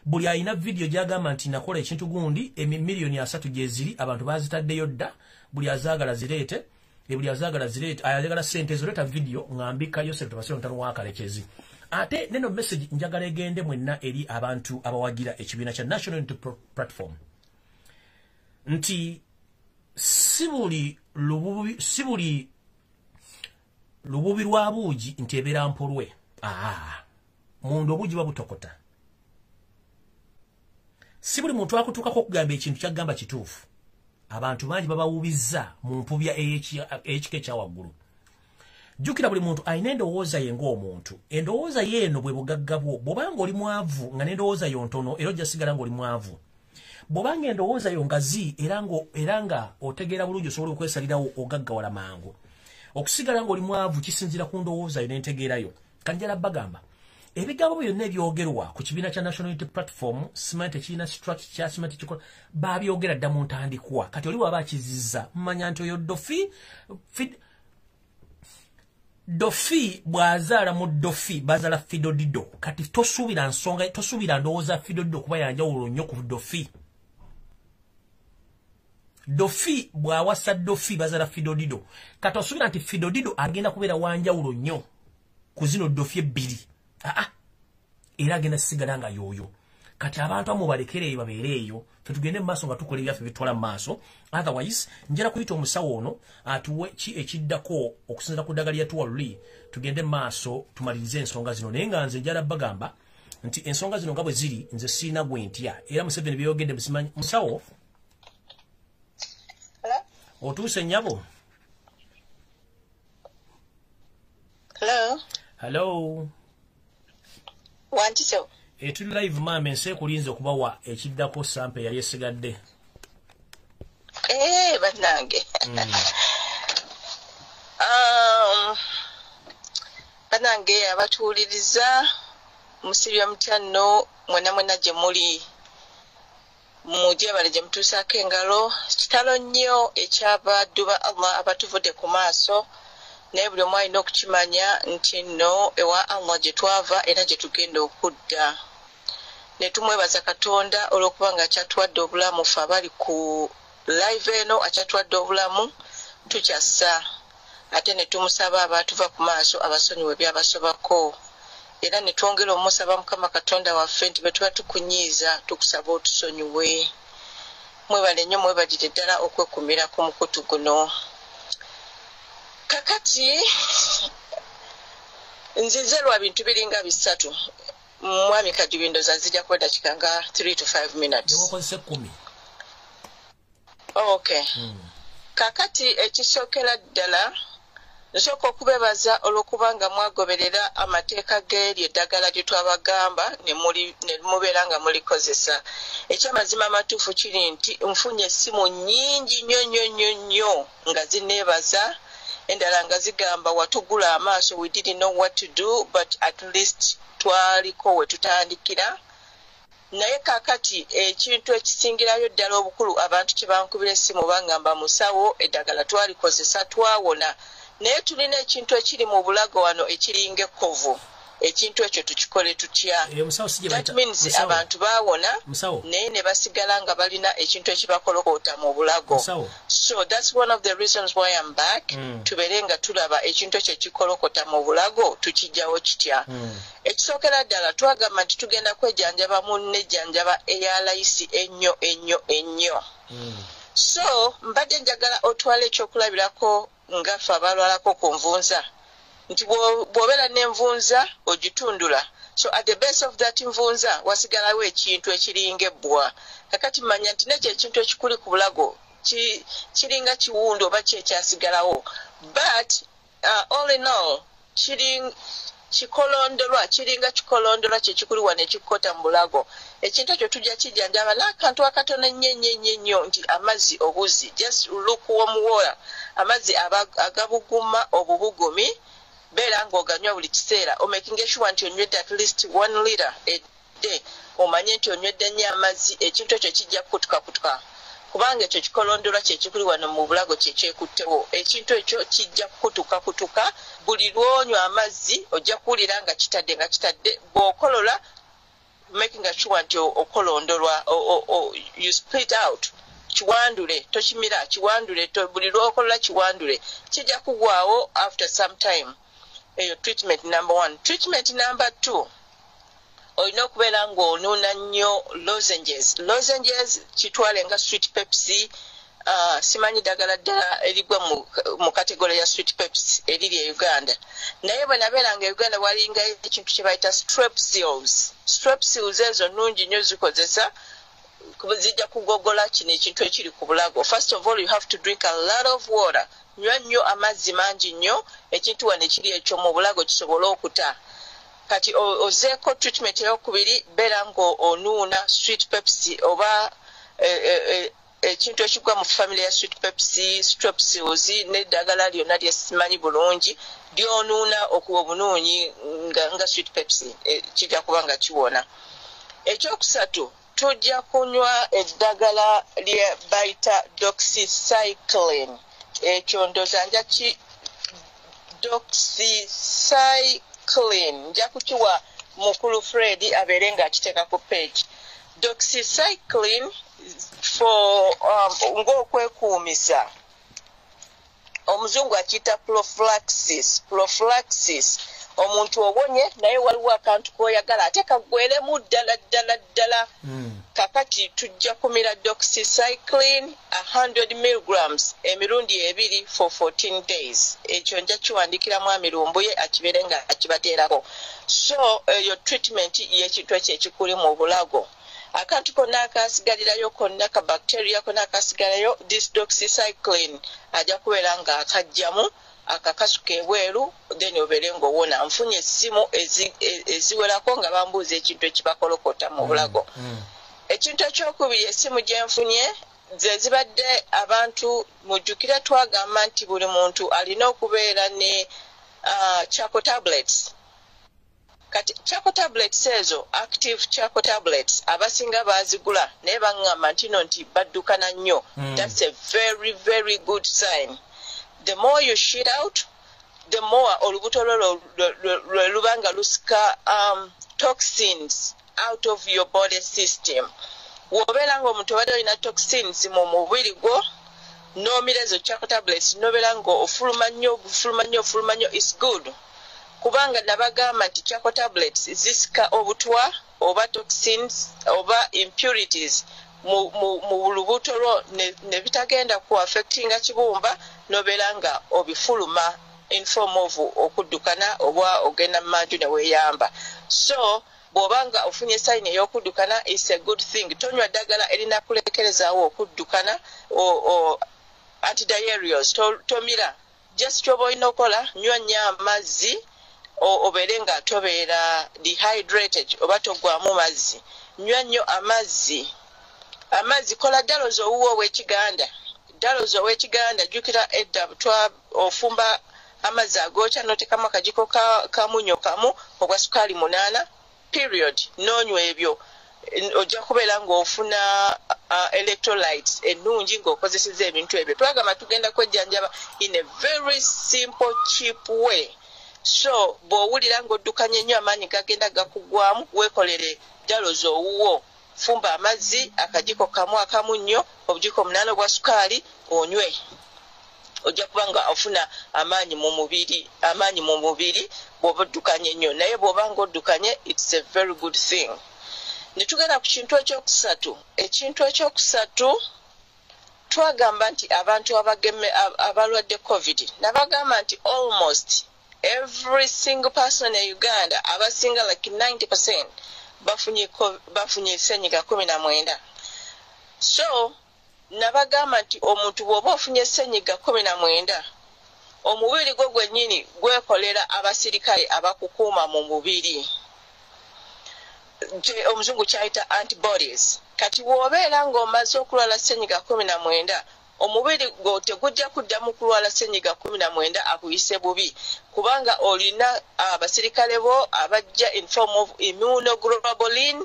buli ayina video gyagamba nti nakola ekintu gundi emilioni 3 gyeziri abantu bazitaddeyo dda buli azagala zirete buli azagala zirete ayagala sente zoleta video ngambika yo sekto basyo ntano wakalekezi ate neno message njagala egende mwenna eri abantu abawagira ekibiina kya National Unity Platform nti sibuli lububi lwa buugi ntebera mpolwe mundu obuugi babutokota sibuli muntu akutukako okugamba ekintu kyagamba kituufu abantu bangi babawubiza mu mpubya ekike kya waggulu jukira buli muntu ayina endowooza ye ng'omuntu endowooza ye eno bwe bugagga bwo bw'obanga oli mwavu nga n'endowooza yo ntono era ojja sigala ng'oli mwavu bw'obanga endowooza yo ngazi era nga otegeera bulungi osobola okwesalirawo ogaggawala mangu okusigala ng'oli mwavu kisinzira ku ndowooza yo n'entegeerayo kanjala bagamba ebigambo byonna ebyogerwa ku kibiina kya National Unity Platform simanyi tekirina structure kya simanyi tekikola babyogera dda mu ntandikwa kati oli waba akizizza mmanya nti oyo dofi bw'azaala mu dofi bazaala fidodido kati tosuubira ndowooza fidodido kuba yanjawulo nnyo ku dofi bw'awasa dofi bazaala fidodido kati osuubira nti fidodido agenda kubeera wanjawulo nnyo ku zino dofi ebbiri era agenda sigala nga yoyo kati abantu amu balekere babeere eyo fe tugende mu maaso nga tukola ebyaffe bitwala mu maaso otherwise njala kuyita omusawo ono atuwe ki ekiddako okusinza ku ddagala lyatuwa luli tugende mu maaso tumalirize ensonga zino naye nga nze njala bagamba nti ensonga zino nga bwe ziri nze siina gwe ntya era Museveni byeyogedde musimanyi musawo otuuse nnyabo hello Wantiso. Tuli live mame nse kulinze okubawa ekiddako sample yali esigadde. Banange. Banange abatuuliriza musibya mutano mwena gye muli mujje baleje mutuusaako engalo kitalo nnyo ekyabaddu ba Allah abatuvudde ku maaso naye buli omu alina okukimanya nti nno ewa Allah gye twava era gye tugenda okudda ne tumwebaza Katonda olw'okuba nga akyatuwadde obulamu ffe abali ku live eno akyatuwadde obulamu tukyassa ate ne tumusaba abatuva ku maaso abasonyiwe byabasobako era ne twongera omusaba Mukama Katonda waffe nti bwe tuba tukunyiiza tukusaba otusonyiwe mwebale nnyo mwebagire ddala okwekumira ku mukutu guno kakati nzize lwa bintu biringa bisatu mwami Kajubindo zazija kwenda kikanga 3 to 5 minutes okay kakati ekisokera ddala nsooka okubebaza olw'okubanga mwagoberera amateeka g'eri eddagala lye twabagamba ne mubeera nga mulikozesa ekyamazima amatuufu kiri nti nfunye essimu nnyingi nnyo nga zineebaza endala nga zigamba watugula amaaso we didn't know what to do but at least twaliko we tutandikira naye kakati ekintu ekisingirayo ddala obukulu abantu kye bankubira essimu bangamba musawo eddagala twalikozesa twawona naye tulina ekintu ekiri mu bulago wano ekiringa ekkovu ekintu ekyo tukikole tutya that means abantu baawona naye ne basigala nga balina ekintu ekibakolokota mu bulago so that's one of the reasons why I'm back tubeere nga tulaba ekintu ekyo ekikolokota mu bulago tukijjawo kitya ekisookera ddala twagamba nti tugenda kwejanjaba munnejjanjaba eya layisi ennyo so mbadde njagala otwala ekyokulabirako nga ffe abalwalako ku nvunza nti bw'obeera n'envunza ogitundula so at the base of that nvunza wasigalawo ekintu ekiringa ebbwa kakati manya nti nekyo ekintu ekikuli ku bulago kiringa kiwundu oba kyekyasigalawo but all in all kikolondolwa kiringa kikolondolwa kyekikuli wane ekikota mu bulago ekintu ekyo tujja kijjanjaba n'akantu akatono nnyo nti amazzi obuzi just look womuwola amazzi agabuguma obubugumi beera ng'oganywa buli kiseera omaking sure nti onywedde at least 1 liter a day omanye nti onywedde nnyo amazzi ekintu ekyo kijja kutuka kubanga ekyo kikolondolwa kyekikuli wano mu bulago kyekyekuttewo ekintu ekyo kijja kutuka buli lwonywa amazzi ojja kuwulira nga kitadde bw'okolola making sure nti okolondolwa you split out kiwandule tokimira kiwandule buli lwokolola kiwandule kijja kugwawo after some time eyo treatment number 1 treatment number 2 olina okubeera ng'onuuna nnyo lozenges kitwale nga sweet pepsi simanyi ddagala ddala erigwa mu kategole ya sweet pepsi eriri e Uganda naye bwe nabeera nga Uganda walinga ekintu kye bayita strepsils ezo nnungi nnyo zikozesa zijja kugogola kino ekintu ekiri ku bulago first of all you have to drink a lot of water nywa nnyo amazzi mangi nnyo ekintu wane kiri ekyo mu bulago kisobole okuta kati ozeeko treatment eyokubiri beera ng'onuuna sweet pepsi oba ekintu ekigwa mu family ya sweet pepsi strepsils n'eddagala lyonna lyesimanyi bulungi lyonuuna okuba obunungi nga sweet pepsi kijja kuba nga kiwona ekyokusatu tujja kunywa eddagala lye bayita doxycycline ekyo ndoza nja doxycycline nja kukiwa mukulu Fred abeere ng'akiteeka ku page doxycycline for ng'okwekuumisa omuzungu akiyita prophylaxis omuntu obonye naye waliwo akantu k'oyagala ate kaggweremu ddala kakati tujja kumira doxycycline 100 milligrams emirundi 2 for 14 days ekyo nja kiwandikira Mwami Lumbuye akibeere nga akibateerako so eyo treatment y'ekintu ekyo ekikuli mu bulago akantu konna akasigalirayo konna ka bacteria konna akasigalayo this doxycycline ajja kubeera nga akajjamu akakasuka ebweru then obeere ng'owona nfunye essimu eziwerako nga bambuuza ekintu ekibakolokota mu bulago ekintu ekyokubiri essimu gye nfunye ze zibadde abantu mujjukire twagamba nti buli muntu alina okubeera ne charcoal tablets kati charcoal tablets ezo active charcoal tablets abasinga bazigula naye baŋŋamba nti baddukana nnyo that's a very very good sign the more you shit out the more olubuto lwe luba nga lusika toxins out of your body system wobeera ng'omuntu obadde olina toxins mu mubiri gwo n'omira ezo charcoal tablets n'obeera ng'ofuluma nnyo is good kubanga nabagamba nti charcoal tablets zisika obutwa oba toxins oba impurities mu lubuto lwo ne bitagenda ku affectinga kibumba n'obeera nga obifuluma in form of okuddukana oba ogenda mu manju ne weeyamba so bw'obanga ofunye sayini ey'okuddukana is a good thing tonywa ddagala erina kulekerezaawo okuddukana antidiarrheals tomira just kyoba olina okukola nywa nnyo amazzi obeere nga tobeera dehydrated oba togwamu mazzi nywa nnyo amazzi kola ddalozi owuwo ow'ekiganda jjukira edda ofumba amazzi agookya n'otekamu akagiko kamunyo kamu ogwa sukaali 8 period n'onywa ebyo ojja kubeera ng'ofuna electrolytes ennungi ng'okozeseza ebintu ebyo twagamba tugenda kwejjanjaba in a very simple cheap way so bw'owulira ng'oddukanye nnyo amaanyi gagenda gakugwamu weekolere ddalozi owuwo fumba amazzi akagiko kamu akamunnyo obugiko 8 obwa sukaali onywe ojja kuba nga ofuna amaanyi mu mubiri bw'oba oddukanye nnyo naye bw'oba ng'oddukanye it's a very good thing ne tugenda ku ekintu ekyokusatu twagamba nti abantu abalwadde covid nabagamba nti almost every single person in Uganda abasinga like 90% bafunye ssenyiga 19 so nabagamba nti omuntu bw'oba ofunye ssenyiga 19 omubiri gwo gwennyini gwekolera abasirikale abakukuuma mu mubiri omuzungu kyayita antibodies. Kati bw'obeera ng'omaze okulwala ssenyiga 19 omubiri gwo tegujja kuddamu kulwala ssenyiga 19 akuyise bubi kubanga olina abasirikale bo abajja in form of immunoglobulin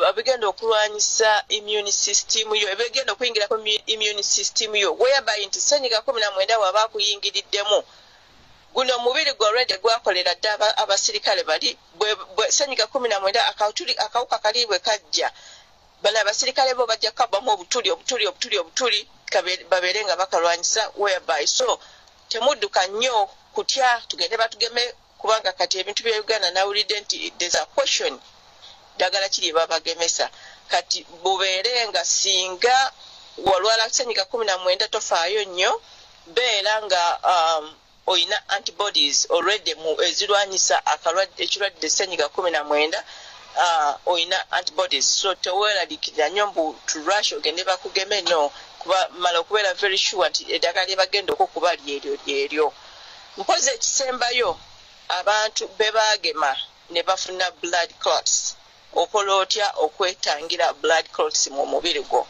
abigenda okulwanyisa immune system yo ebigenda okuyingira ku immune system yo whereby nti ssenyiga 19 waba akuyingiriddemu guno omubiri gwa already gwakolera dda abasirikale bali ssenyiga 19 akawuka kali bwe kajja bano abasirikale bo bajja kabamu obutuli babeere nga bakalwanyisa whereby so temudduka nnyo kutya tugende batugeme kubanga kati ebintu bya Uganda nawulidde nti there's a question ddagala kiri babagemesa kati bubeere nga singa walwala ssenyiga 19 tofaayo nnyo beera nga oyina antibodies already mu ezirwanyisa ekirwadde ssenyiga 19 oyina antibodies so teweeralikirira nnyo mbu turash ogende bakugeme no kuba mala okubeera very sure nti eddagala lye bagenda okukuba lyeryo mpozi ekisembayo abantu bebagema ne bafuna blood clots okola otya okwetangira blood clots mu mubiri gwo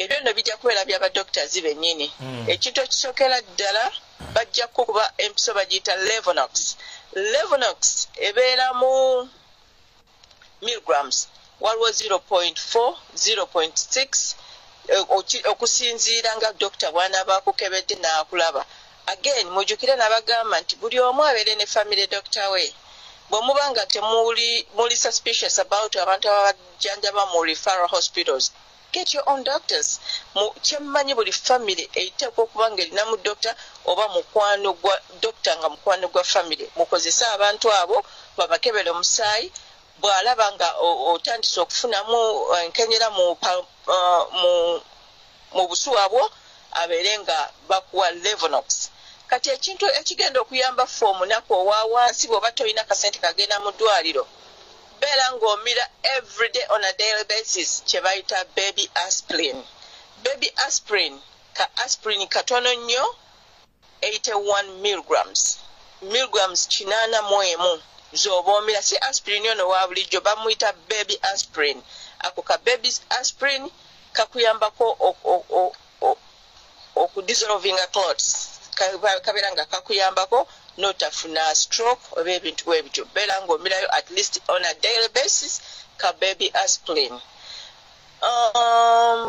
ebyo nno bijja kubeera by'abadoctors bennyini ekintu ekisookera ddala bajja kukuba empiso bagiyita levonox ebeera mu milligrams waliwo 0.4 0.6 okusinziira nga dokita bw'anaaba akukebedde n'akulaba again mujjukire n'abagamba nti buli omu abeere ne family doctor we bw'omuba nga temuli suspicious about abantu ababajjanjaba mu referral hospitals get your own doctors kyemmanyi buli family eiteekwa okuba nga erinamu doctor oba mukwano gwa doctor nga mukwano gwa family mukozese abantu abo babakebera omusaayi bw'alaba nga otandise okufunamu enkenyera mu busuwa bwo abeere nga bakuwa levonox kati ekintu ekigenda okuyamba ffe omunaku owa wansi bw'oba tolina kasente kagenda mu ddwaliro beera ng'omira everyday on a daily basis kye bayita baby aspirin ka aspirin katono nnyo 81 milligrams 81 zoba omira si aspirin ono wa bulijjo bamuyita baby aspirin ako ka baby aspirin kakuyambako okudissolvinga clots kabeera nga kakuyambako notafuna stroke oba ebintu bwebityo beera ng'omirayo at least on a daily basis ka baby aspirin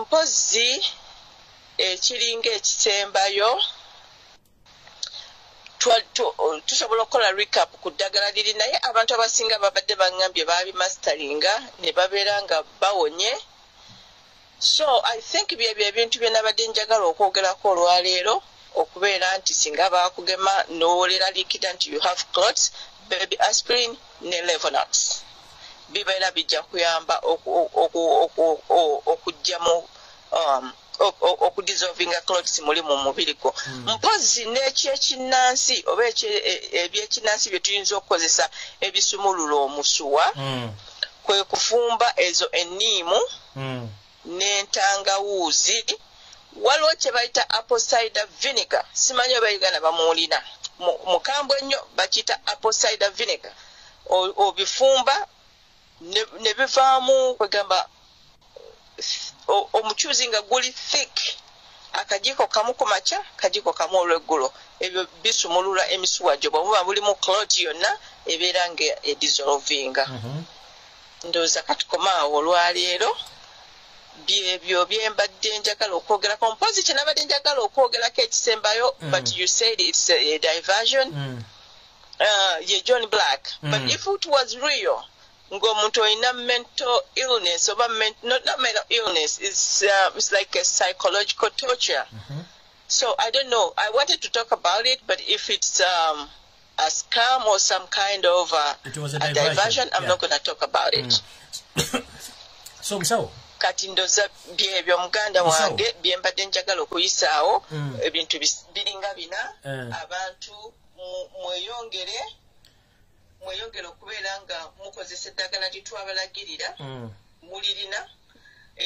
mpozi ekiringa ekisembayo tusobola okukola recap ku ddagala liri naye abantu abasinga babadde baŋŋambye baabimastaringa ne babeera nga bawonye so I think byebyo ebintu bye nabadde njagala okwogerako olwaleero okubeera nti singa baakugema n'owolera liikida nti you have clots baby aspirin ne levonox bibeera bijja kuyamba okugyamu okudissolvinga clots muli mu mubiri gwo mpozi n'ekyekinnansi oba ebyekinnansi bye tuyinza okukozesa ebisumulula omusuwa kwe kufumba ezo enniimu n'entangawuuzi waliwo kye bayita apple cider vinegar simanyi oba Uganda bamuwulira mukambwe nnyo bakiyita apple cider vinegar obifumba ne bivaamu kwegamba omukyuzi nga guli thick akajiiko kamu ku makya kajiiko kamu olweggulo ebyo bisumulula emisuwa gyo bw'obuba bulimu clot yonna ebeera nga edissolvinga ndowooza katukomaawo olwaleero byebyo byembadde njagala okwogerako mpozi kye nabadde njagala okwogerako ekisembayo but you said it's a diversion ye John Black but if it was real ng'omuntu olina mental illness oba not mental illness it's like a psychological torture so I don't know I wanted to talk about it but if it's a scam or some kind of a diversion I'm not going to talk about it so musawo kati ndoza byebyo muganda wange byembadde njagala okuyisaawo ebintu biringa bina abantu mweyongere okubeera nga mukozesa eddagala litwabalagirira mulirina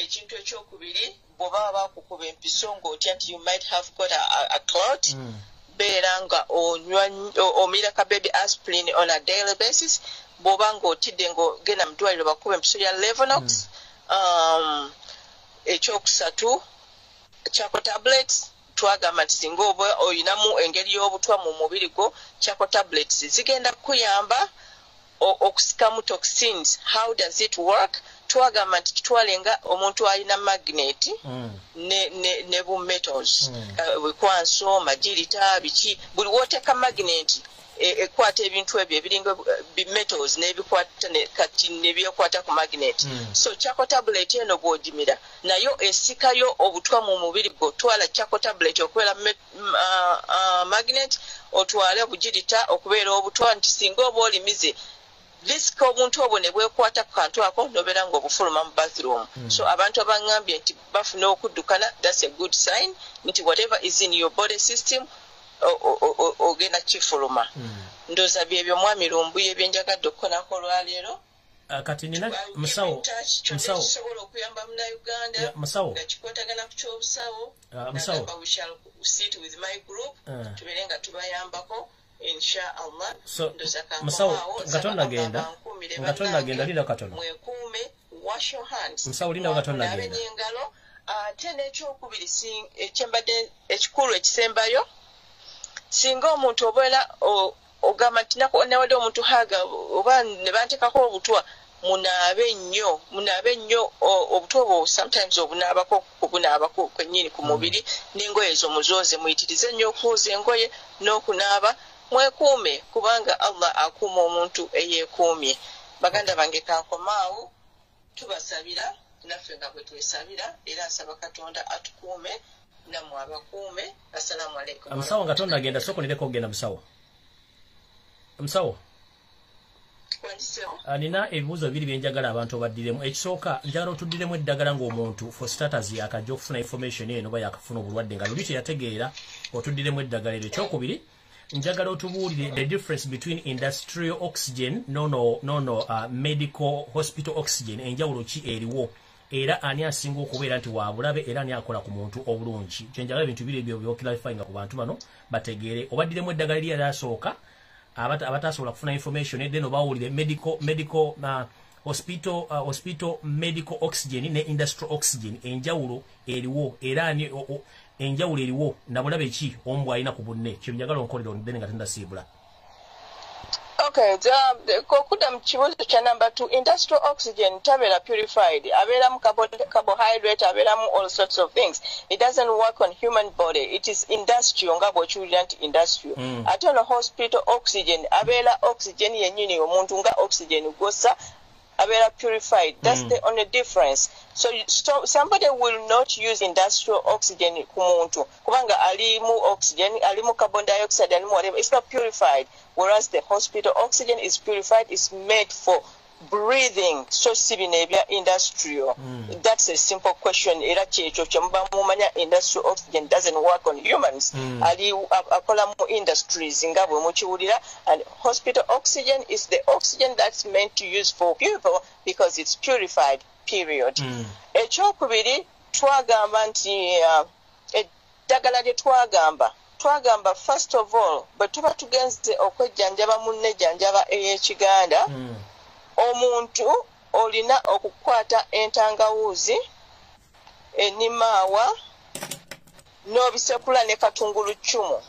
ekintu ekyokubiri bw'oba bakukuba empiso ng'otya nti you might have got a clot okubeera nga omira ka baby aspirin on a daily basis bw'oba ng'otidde ng'ogenda mu ddwaliro bakuba empiso ya Levonox. Ekyokusatu Charcoal tablets twagamba nti singa oba oyinamu engeri y'obutwa mu mubiri gwo Charcoal tablets zigenda kuyamba okusikamu toxins. How does it work? Twagamba nti kitwalenga omuntu alina magnet ne bu metals bikwanso magirita biki buli woteeka magnet ekwata ebintu ebyo ebiringa metals n'ebikwata kati nebyekwata ku magnet. So Charcoal tablet eno bw'ogimira nayo esikayo obutwa mu mubiri gwo. Twala Charcoal tablet okubeera magnet otwale bugirita okubeera obutwa nti singa oba olimize risk obuntu obwo ne bwekwata ku kantu ako nobeera ng'obufuluma mu bathroom. So abantu abangambye nti bafuna okuddukana, that's a good sign nti whatever is in your body system ogenda kifuluma. Ndooza byebyo mwami Lumbuye byenjagadde okukolako olwaleero. Kati nina musawo sobola okuyamba Munnayuganda nga kikwatagana ku ky'obusawo. Nagamba we shall sit with my group tubeere nga tubayambako inshallah. Musawo Katonda agenda linda katono. Mwekuume, wash your hands. Musawo linda Katonda agenda. Ate n'ekyokubiri ekyembadde ekikulu ekisembayo singa omuntu obeera ogamba nti nawadde omuntu haga oba ne banteekako obutwa munaabe nnyo obutwa obwo sometimes obunaabako kwennyini ku mubiri n'engoye ezo muzooze muyitirize nnyo okuuza engoye n'okunaaba. Mwekuume kubanga Allah akuuma omuntu eyeekuumye. Baganda bange kankomaawo tubasabira naffe nga bwe twesabira era nsaba Katonda atukuume nammwe abakuume. Assalamu alaikum. Musawo Katonda agenda sokonireko okugenda musawo. Nina ebibuuzo bibiri byenjagala abantu obaddiremu. Ekisooka njagala otuddiremu eddagala ng'omuntu for starters yakajja okufuna information eno oba yakafuna obulwadde nga luli teyategeera otuddiremu eddagala eryo. Ekyokubiri njagala otubuulire the difference between industrial oxygen medical hospital oxygen enjawulo ki eriwo era ani asinga okubeera nti wabulabe era ani akola ku muntu obulungi. Kyenjagala ebintu biri ebyo byokirifyinga ku bantu bano bategeere. Obaddiremu eddagala eri erasooka abatasobola kufuna information then obawulire medical hospital medical oxygen ne industrial oxygen enjawulo eriwo era ani enjawulo eriwo nabulabe ki omu alina ku bunne. Kyenjagala onkolera then nga tendasiibula. Okay, kokuda mu kibuuzo kya number 2, industrial oxygen tabeera purified. Abeeramu carbohydrate, abeeramu all sorts of things. It doesn't work on human body. It is industrial nga bw'okiwulira nti industrial. Ate ono hospital oxygen abeera oxygen yennyini omuntu nga oxygen gwossa abeera purified. That's the only difference. So somebody will not use industrial oxygen ku muntu kubanga alimu oxygen, alimu carbon dioxide, alimu whatever. It's not purified. Whereas the hospital oxygen is purified, it's made for breathing. So sibinebya industrial. That's a simple question. Era kyekyo kyemuba mumanya industrial oxygen doesn't work on humans. Ali akola mu industries nga bwe mukiwulira, and hospital oxygen is the oxygen that's meant to use for people because it's purified, period. Ekyokubiri twagamba nti eddagala lye twagamba first of all bwe tuba tugenze okwejjanjaba munnejjanjaba ey'ekiganda omuntu olina okukwata entangawuuzi enimaawa n'obisekula ne katungulu ccumu.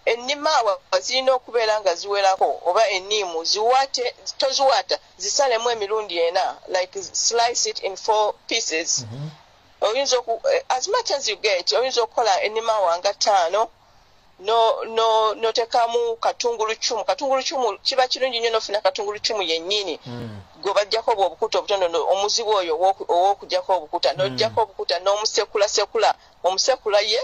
Enimaawa zirina okubeera nga ziwerako oba enniimu ziwaate toziwaata zisalemu emirundi ena like slice it in 4 pieces. Oyinza as much as you get oyinza okukola enimaawa nga 5 notekamu katungulu ccumu kiba kirungi nnyo n'ofuna katungulu ccumu yennyini gwe bajjako obukuta obutono omuzibu oyo ow'okujjako obukuta n'ojjako obukuta n'omusekula omusekula ye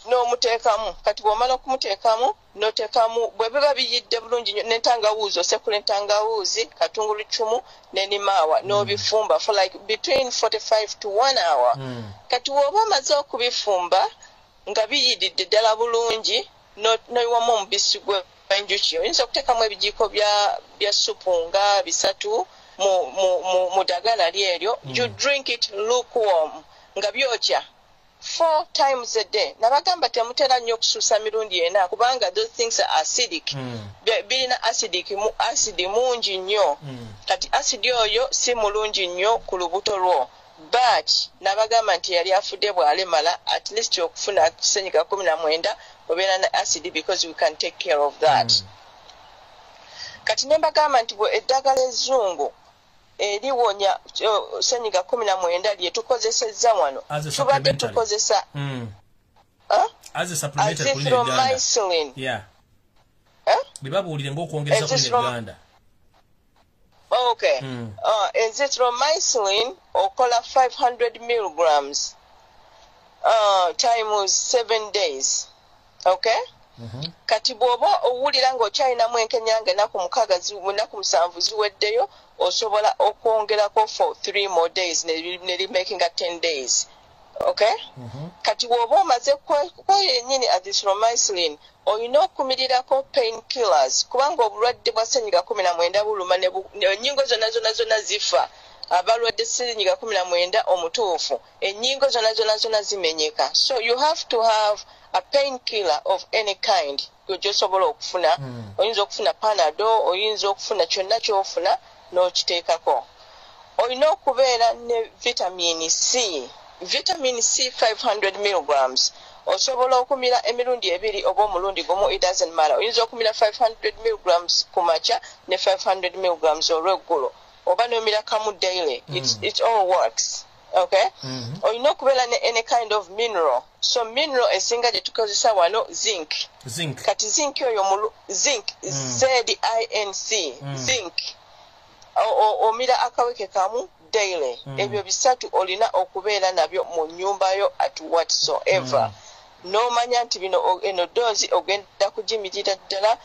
n'omuteekamu. Kati bw'omala okumuteekamu n'oteekamu bwe biba biyidde bulungi nnyo n'entangawuuzi osekula entangawuuzi katungulu ccumu n'enimaawa n'obifumba for like between 45 to 1 hour. Kati bw'oba omaze okubifumba nga biyididde ddala bulungi n'oyiwamu omubisi gw'enjuki oyinza okuteekamu ebijiiko bya supu nga 3 mu ddagala lyeryo. You drink it lukewarm nga byokya 4 times a day. Nabagamba temutera nnyo okusuusa mirundi ena kubanga those things are acidic. Birina acid mungi nnyo. Kati acid oyo si mulungi nnyo ku lubuto lwo. But nabagamba nti yali afudde bw'alemala at least okufuna senyiga 19 obeera na acid because we can take care of that. Kati nembagamba nti bwe eddagala ezzungu eliwonya senyiga 19 lye tukozesezza wano tubadde tukozesa as a supplementary azithromycin. Yeah. Bibabuulire ng'okwongeza ku Uganda. Okay. Azithromycin okola 500 milligrams times 7 days. Okay? Kati bw'oba owulira ng'okyalinamu enkenyanga ennaku 7 ziweddeyo osobola okwongerako for 3 more days ne making 10 days. Okay? Kati bw'oba omaze kweyennyini azithromycin olina okumirirako painkillers kubanga obulwadde bwa senyiga 19 buluma ennyingo zonna zifa. Abalwadde senyiga 19 omutuufu ennyingo zonna zimenyeka. So you have to have a painkiller of any kind gy'osobola okufuna. Oyinza okufuna panado, oyinza okufuna kyonna ky'ofuna n'okiteekako. Olina okubeera ne vitamin C. Vitamin C 500 milligrams. Osobola okumira emirundi 2 oba omulundi gumu, it doesn't matter. Oyinza okumira 500 milligrams ku makya ne 500 milligrams olweggulo. Oba n'omira kamu daily. It all works. Okay? Olina okubeera ne any kind of mineral. So mineral esinga gye tukozesa wano zinc. Kati zinc oyo zinc Z-I-N-C. Zinc. Omira akaweke kamu daily. Ebyo bisatu olina okubeera nabyo mu nnyumba yo at whatsoever. N'omanya nti bino eno dose ogenda kugimirira ddala.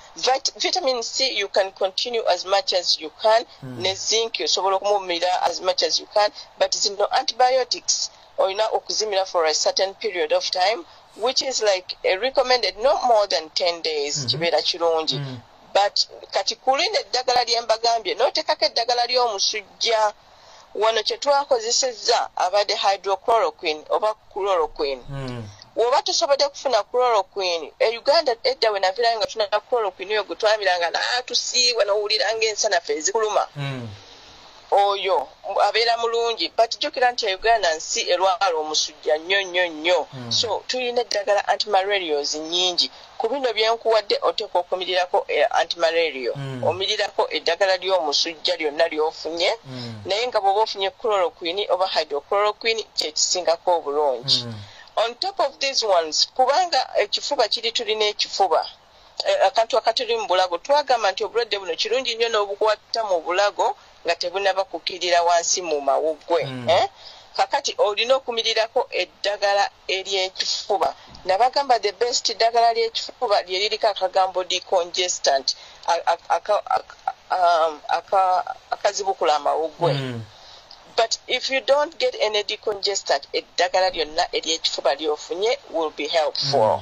Vitamin C you can continue as much as you can. Ne zinc osobola okumumira as much as you can. But zino antibiotics olina okuzimira for a certain period of time, which is like recommended not more than 10 days. Kibeera kirungi. But kati kulinda eddagala lye mbagambye n'oteekako eddagala ly'omusujja wano kye twakozesezza abadde hydrochloroquine oba chloroquine. Woba tusobodde kufuna chloroquine Uganda edda we naviirayo nga tuna chloroquine eyo gwe twabiranga n'atusiiwa n'owulira ng'ensanafu ezikuluma. Oyo abeera mulungi but jjukira nti Uganda nsi erwala omusujja nnyo. So tulina eddagala antimalarials nnyingi. Ku bino byenkuwadde oteeka okumirirako antimalaria. Omirirako eddagala ly'omusujja lyonna ly'ofunye. Naye nga bw'oba ofunye chloroquine oba hydrochloroquine kye kisingako obulungi. On top of these ones, kubanga ekifuba kiri tulina ekifuba. Akantu akatuli mu bulago twagamba nti obulwadde buno kirungi nnyo n'obukwata mu bulago nga tebunaba kukirira wansi mu mawuggwe. Kakati olina okumirirako eddagala ery'ekifuba. Nabagamba the best eddagala ly'ekifuba lye liriko akagambo decongestant akazibukula amawuggwe. But if you don't get any decongestant, eddagala lyonna ery'ekifuba ly'ofunye will be helpful.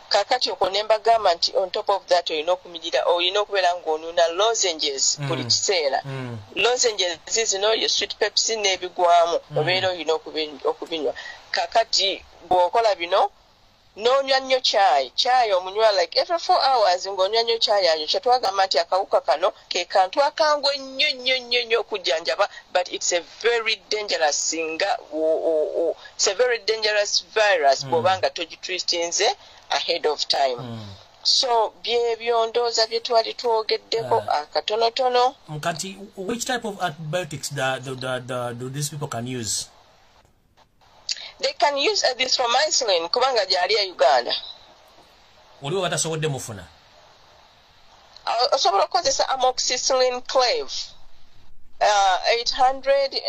Kakati okwo ne mbagamba nti on top of that olina okubeera ng'onuuna lozenges buli kiseera. Lozenges zino ye sweet pepsi n'ebigwamu obeera olina okubinywa. Kakati bw'okola bino n'onywa nnyo chai omunywa like every 4 hours ng'onywa nnyo chai ayo kye twagamba nti akawuka kano ke kantu akangwe nnyo okujjanjaba but it's a very dangerous it's a very dangerous virus bw'obanga togitwistinze ahead of time. So byebyo ndooza bye twali twogeddeko akatonotono. Kati which type of antibiotics do these people can use? They can use azithromycin kubanga gyali ya Uganda. Oliwo batasobodde mufuna? Osobola okukozesa amoxicillin clave 800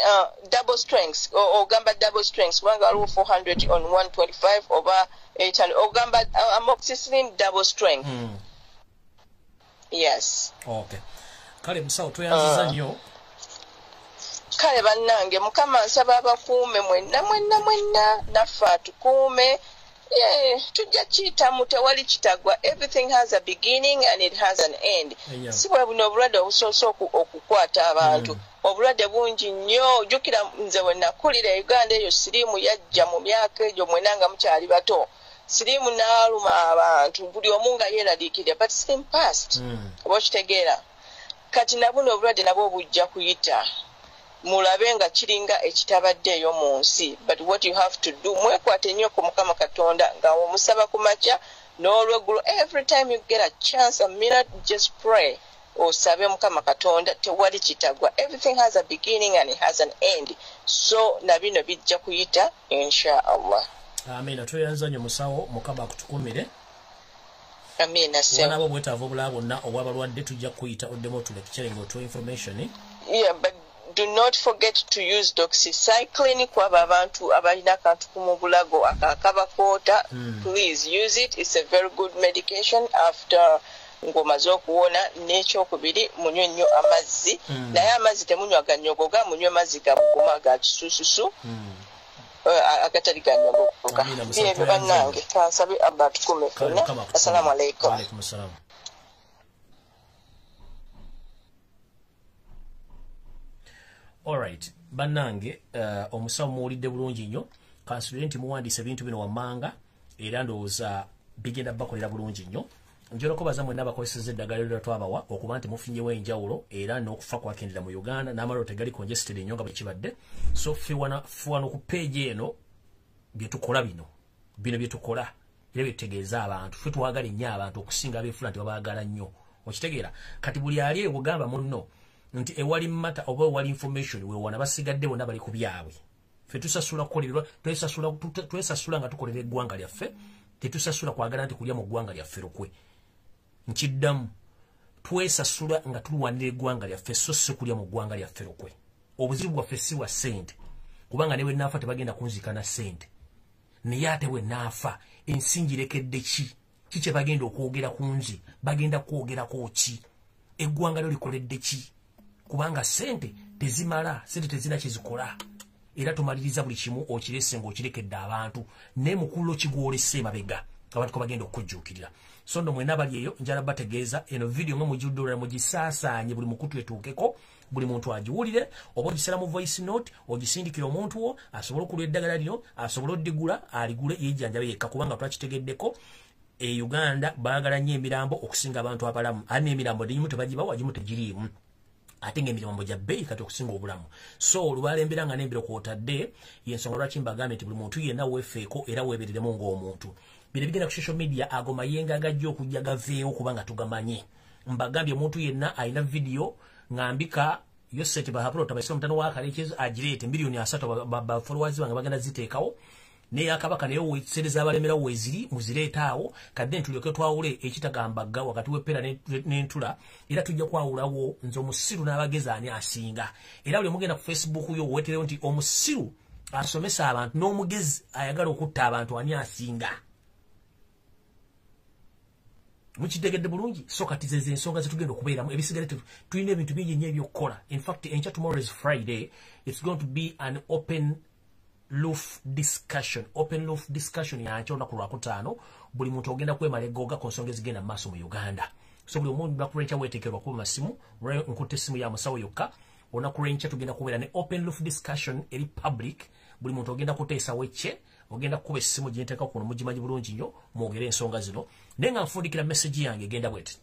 double strengths ogamba double strengths kubanga waliwo 400 on 125 oba 800 ogamba amoxicillin double strength. Yes. Okay. Kale musawo tweyanziza nnyo. Kale bannange Mukama nsaba abakuume mwenna naffe atukuume tujja kiyitamu tewali kitagwa. Everything has a beginning and it has an end. Si bwe buno obulwadde obusoose okukwata abantu. Obulwadde bungi nnyo. Jjukira nze bwe nakulira Uganda eyo siriimu yajja mu myaka egyo mwena nga mukyali bato. Siriimu n'aluma abantu buli omu nga yeeraliikirira, but siriimu past. Oba okitegeera. Kati na buno obulwadde nabwo bujja kuyita. Mulabe nga kiringa ekitabaddeeyo mu nsi. But what you have to do, mwekwate nnyo ku Mukama Katonda nga omusaba ku makya n'olweggulo. Every time you get a chance, a minute, just pray. Osabe Mukama Katonda tewali kitagwa. Everything has a beginning and it has an end. So na bino bijja kuyita insha Allah. Amina. Tweyanza nnyo musawo, Mukama akutukumire. Amina. Wanabo bwetaavu obulala bwonna obw'abalwadde tujja kuyita oddemu otulekicere ng'otuwa information. Yeah, but do not forget to use doxycycline kwaba abantu abalina akantu ku bulago akakabakoota. Please use it. It's a very good medication after ng'omaze okuwona. N'ekyokubiri munywe nnyo amazzi. Naye amazzi temunywa ganyogoga, munywe mazzi ga buguma ga kisususu. Agatali ganyogoga. Ebyo bannange kansabe Abba atukume ffenna. Assalamu alaikum. Wa alaikum assalam. Alright, bannange omusawo muwulidde bulungi nnyo. Kansule nti muwandiise ebintu bino wammanga era ndowooza bigenda bakolera bulungi nnyo. Njala kubaza mwenna abakozesezza eddagala lyo twabawa okuba nti mufunyewo enjawulo era n'okufa kwakendera mu Uganda n'amaliro tegali congested ennyo nga bwe kibadde. So ffe wano ku page eno bye tukola bino bye tukola era bye tutegeeza abantu. Ffe twagala nnyo abantu okusinga abeefula nti babaagala nnyo. Okitegeera kati buli ali eyo bugamba munno nti ewali mata oba ewali information weewana basigadde bonna bali ku byabwe. Ffe tusasula kukolererwa, twesasula nga tukolera eggwanga lyaffe, tetusasula kwagala nti kulya mu ggwanga lyaffe lukwe. Nkiddamu twesasula nga tulwanira eggwanga lyaffe so si kulya mu ggwanga lyaffe lukwe. Obuzibu bwaffe si bwa ssente, kubanga ne bwe naafa tebagenda kunzika na ssente. Naye ate bwe naafa ensi ngirekedde ki kye bagenda okwogera ku nze, bagenda kwogerako ki? Eggwanga lyo likoledde ki? Kubanga sente tezimala, sente tezina kizikola. Era tumaliriza buli kimu okirese ng'okirekedde abantu ne mukulu kigwolese mabega abantu ko bagenda okujjuukirira. So ndo mwena bali eyo njala bategeeza eno video nga mujuddola mugisaasaanye buli mukutu etuukeko, buli muntu agiwulire, oba ogisera mu voice note ogisindikira omuntu wo asobola okulwa eddagala lino, asobola oddigula aligule yejjanjabe yekka, kubanga twakitegeddeko Uganda baagala nnyo emirambo okusinga abantu abalamu. Ani emirambo gimu tebagibawa, gimu tegiriimu. Ate ng'emirambo gya bbeeyi kati okusinga obulamu. So olubalembera nga n'embiro kw'otadde y'ensonga lwaki mbagambye nti buli muntu yenna weefeeko era weebereremu ng'omuntu. Bino bigenda ku social media ago mayenga agajja okujja gaveewo kubanga tugamanye. Mbagambye omuntu yenna alina video ng'ambika Yoseti bahapulota baisiro mutano wa Kalekezi agireete milioni 3 ba followers bange bagenda ziteekawo. Ne yakabaka nayo weesereza abalemera weziri muzireetaawo kadde ntulyoke twawule ekitagambaga wakati w'epera n'entula era tujja kwawulawo nze omusiru n'abagezi ani asinga. Era buli mugenda ku Facebook yo weeterewo nti omusiru asomesa abantu n'omugezi ayagala okutta abantu ani asinga. Mukitegedde bulungi. So kati ze ensonga zetugenda okubeeramu ebisigale tulina ebintu bingi nnyo ebyokukola. In fact enkya tomorrow is Friday. It's going to be an open roof discussion. Open roof discussion yankya olunaku lwakutaano buli muntu ogenda kwemala eggooga ku nsonga ezigenda mu maaso mu Uganda. So buli omuntu bakulenkya weeteekerwa kuba masimu nkutte essimu ya musawo yokka. Olunaku lwenkya tugenda kubeera ne open roof discussion eri public. Buli muntu ogenda kuteesawo ekye, ogenda kukuba essimu gye nteeka kuno mugimanyi bulungi nnyo mwogere ensonga zino. Naye nga nfundikira message yange egenda bweti.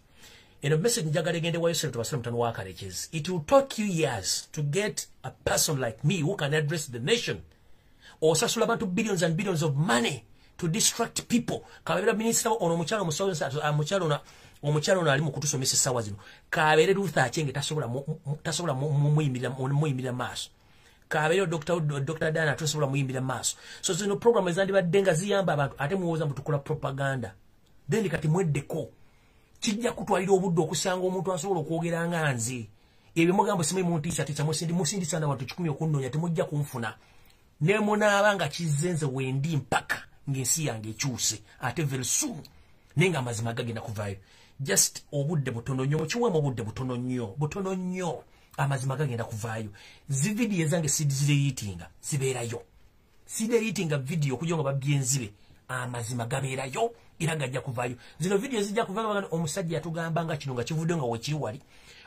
Eno message njagala egende wa Yosef Tubasire mutano wa Kalekezi. It will take you years to get a person like me who can address the nation. Osasula abantu billions and billions of money to distract people. Kabera minister ono mukyalo omukyalo ali mu kutusomesa sawa zino. Kabere Luther Achenge tasobola muyimirira maaso. Kabere Dr. Dana tasobola muyimirira maaso. So zino program ezandibadde nga ziyamba abantu ate muwoza mutukola propaganda. Then kati mweddeko kijja kutwalira obudde okusanga omuntu asobola okwogera nga nze. Ebyo mugambo simu muntiisa tiisa musindisa n'abantu 10 okunnoonya temujja kunfuna. Ne munaabanga kizenze wendi mpaka ng'ensi yange ekyuse ate very soon nenga amazima gagenda kuvaayo. Just obudde butono nnyo mukiwemu obudde butono nnyo amazima gagenda kuvaayo. Zividiyo zange sidireyitinga zibeerayo. Sideyitinga video okugira nga babyenzibe amazima gabeerayo era gajja kuvaayo. Zino video zijja kuvaayo omusajja yatugamba nga kino nga kivudde nga wekiri wali.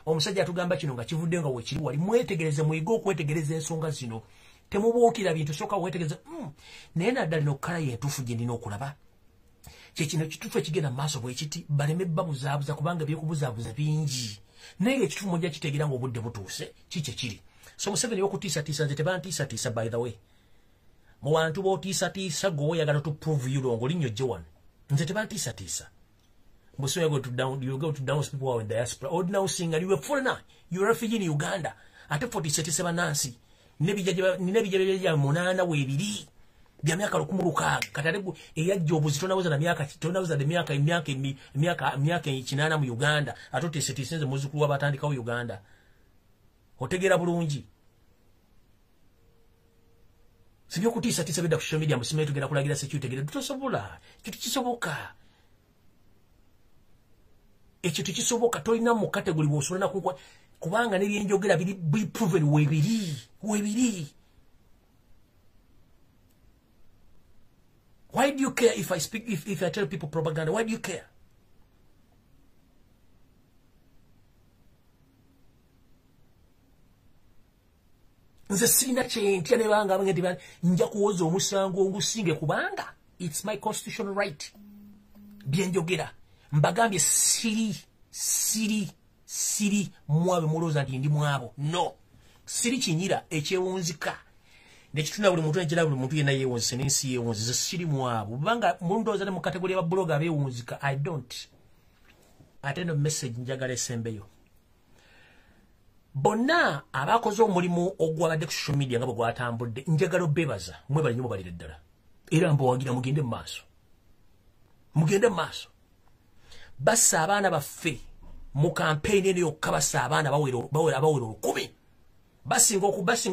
Omusajja yatugamba kino nga kivudde nga wekiri wali. Mwetegereze, muyiga okwetegereza ensonga zino. Temubuukira bintu soka wetegereza. Naye naddala n'okukala yentuufu gye ndina okulaba. Kyekino kituufu ekigenda mu maaso bwekiti baleme babuzaabuza kubanga ebyokubuzaabuza bingi. Naye ekituufu mujja kitegeera ng'obudde butuuse kiki kiri. So Museveni y'okutiisatiisa nze tebantiisatiisa by the way. Mu bantu b'otiisatiisa gwe oyagala to prove you wrong olinnyo gye wano. Nze tebantiisatiisa. Mbuso you go to denounce people who are in diaspora. Ordinary singer, you were foreigner, you were refugee in Uganda. Ate 47 Nancy. Nebija munana webiri. Bya myaka 16 katalebu eyajja obuzi tonaweza na myaka tonaweza de myaka kinana mu Uganda. Atote setisenze muzukulu wabatandika mu Uganda. Otegera bulungi. Sibyo kutiisatiisa bidda ku social media musimeetu genda kulagira security genda tutosobola. Kitu kisoboka. Ekintu kisoboka tolina mu category bw'osolana kubanga n'ebyenjogera biri proven webiri. Why do you care if I speak, if I tell people propaganda? Why do you care? Nze sina kyentya ne banga abangenti bani nja kuwoza omusango ngusinge kubanga it's my constitutional right. Byenjogera mbagambye siri mwabe muloza nti ndi mwabo. No. Siri kinyira ekyewunzika. Nekituna buli muntu enjira buli muntu yena yewunzise n'ensi yewunzize siri mwabo. Banga mundoza ne mu kategori ya blogger abewunzika. I don't. Ate no message njagala esembeyo. Bonna abakoze omulimu ogwabadde ku social media nga bwe gwatambudde njagala obebaza mwe bali nyo balire ddala. Era mbawagira mugende mu maaso. Mugende mu maaso. Bassa abaana baffe mu campaign eno yokka bassa abaana bawera 10. Basinga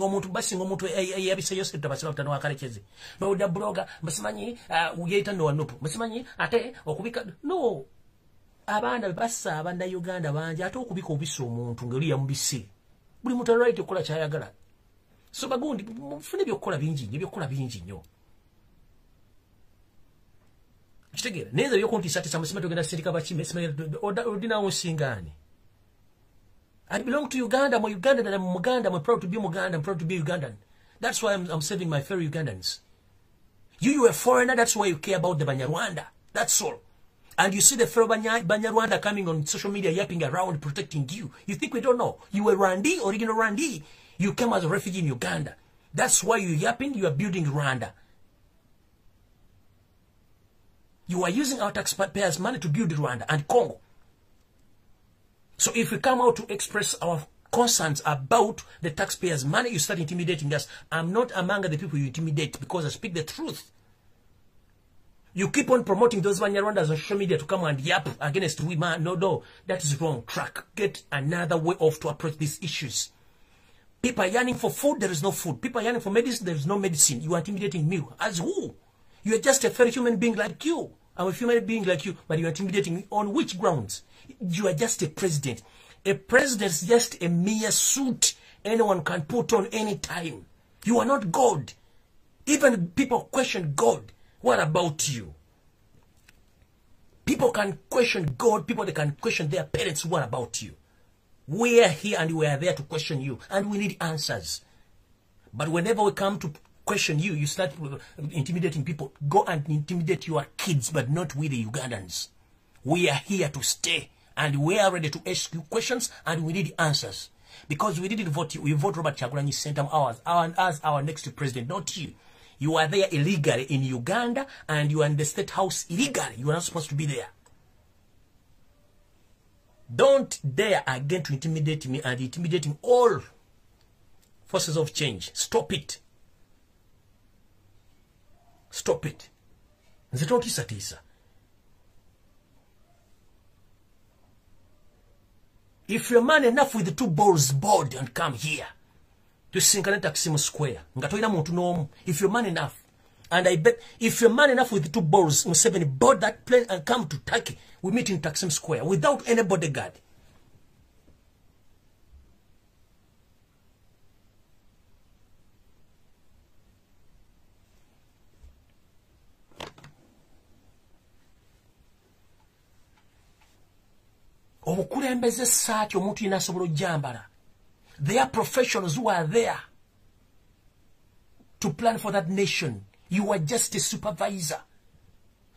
omuntu yabise yose tabasaba kutano wakalekeze. Bawuda blogger basimanyi uyeta no wanopo. Basimanyi ate okubika no. Abana bassa abanda Uganda banje ate okubika obisa omuntu ngeri yamubise. Buli muntu right okola kyayagala. So bagundi mufune byokola bingi nnyo. Kitegera neza byokuntiisatiisa musima tugenda sirika bakime ordina wonsingani. I belong to Uganda. I'm Ugandan and I'm Muganda. I'm proud to be Muganda. I'm proud to be Ugandan. That's why I'm saving my fellow Ugandans. You are a foreigner. That's why you care about the Banyarwanda. That's all. And you see the fellow Banyarwanda coming on social media yapping around protecting you. You think we don't know? You were Rwandi, original Rwandi. You came as a refugee in Uganda. That's why you're yapping. You are building Rwanda. You are using our taxpayers' money to build Rwanda and Congo. So if we come out to express our concerns about the taxpayers' money, you start intimidating us. I'm not among the people you intimidate because I speak the truth. You keep on promoting those Banyarwandas on social media to come and yap against women. No, that is wrong track. Get another way of to approach these issues. People are yearning for food, there is no food. People are yearning for medicine, there is no medicine. You are intimidating me. As who? You are just a fellow human being like you. I'm a human being like you, but you are intimidating me. On which grounds? You are just a president. A president is just a mere suit anyone can put on any time. You are not God. Even people question God. What about you? People can question God. People they can question their parents. What about you? We are here and we are there to question you. And we need answers. But whenever we come to question you, you start intimidating people. Go and intimidate your kids, but not we the Ugandans. We are here to stay. And we are ready to ask you questions and we need answers. Because we didn't vote you. We vote Robert Kyagulanyi Ssentamu as our next president, not you. You are there illegally in Uganda and you are in the State House illegally. You are not supposed to be there. Don't dare again to intimidate me and intimidating all forces of change. Stop it. Stop it. Nze tontiisatiisa. If you're man enough with the 2 balls board and come here to Sinkane Taksim Square, if you're man enough, and I bet if you're man enough with the 2 balls, Museveni board that plane and come to Turkey, we meet in Taksim Square without any bodyguard. okulembeza essaati omuntu yina asobola ojjambala. There are professionals who are there to plan for that nation. You are just a supervisor,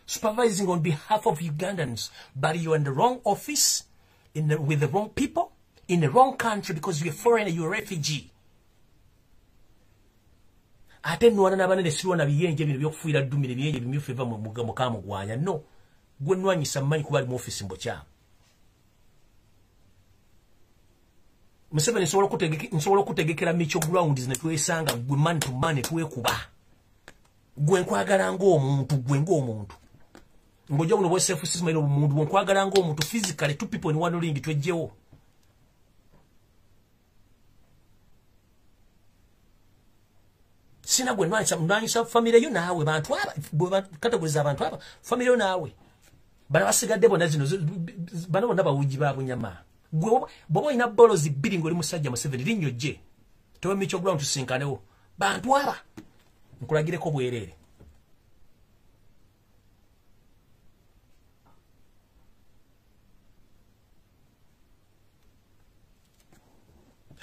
supervising on behalf of Ugandans, but you are in the wrong office, with the wrong people, in the wrong country, because you're a foreigner, you're a refugee. Ate nwana nabanene siruwa biyenje bino byokufuira ddumire biyenje bimyufu eva mu mukamo gwanya. No, gwe nwanyisa mmanyi kuba ali mu office mbocha. Museveni nsobola okutegekera Micho grounds ne twesanga gwe man to man twekuba. Gwe nkwagala ng'omuntu, gwe ng'omuntu. Ngojja kuno bwese self system ino omuntu nkwagala ng'omuntu physically, two people in one ring twejjewo. Sina gwe nwanyisa family yo naawe bantu aba kategoriza abantu aba family yo naawe. Bana basigadde bona zino bana bona bawuji ba bunyama. Gwe bobo ina bolozi bbiri ngoli musajja Museveni linnyo je. Towe Micho ground tusinkanewo. Bantu aba nkulagireko bwerere.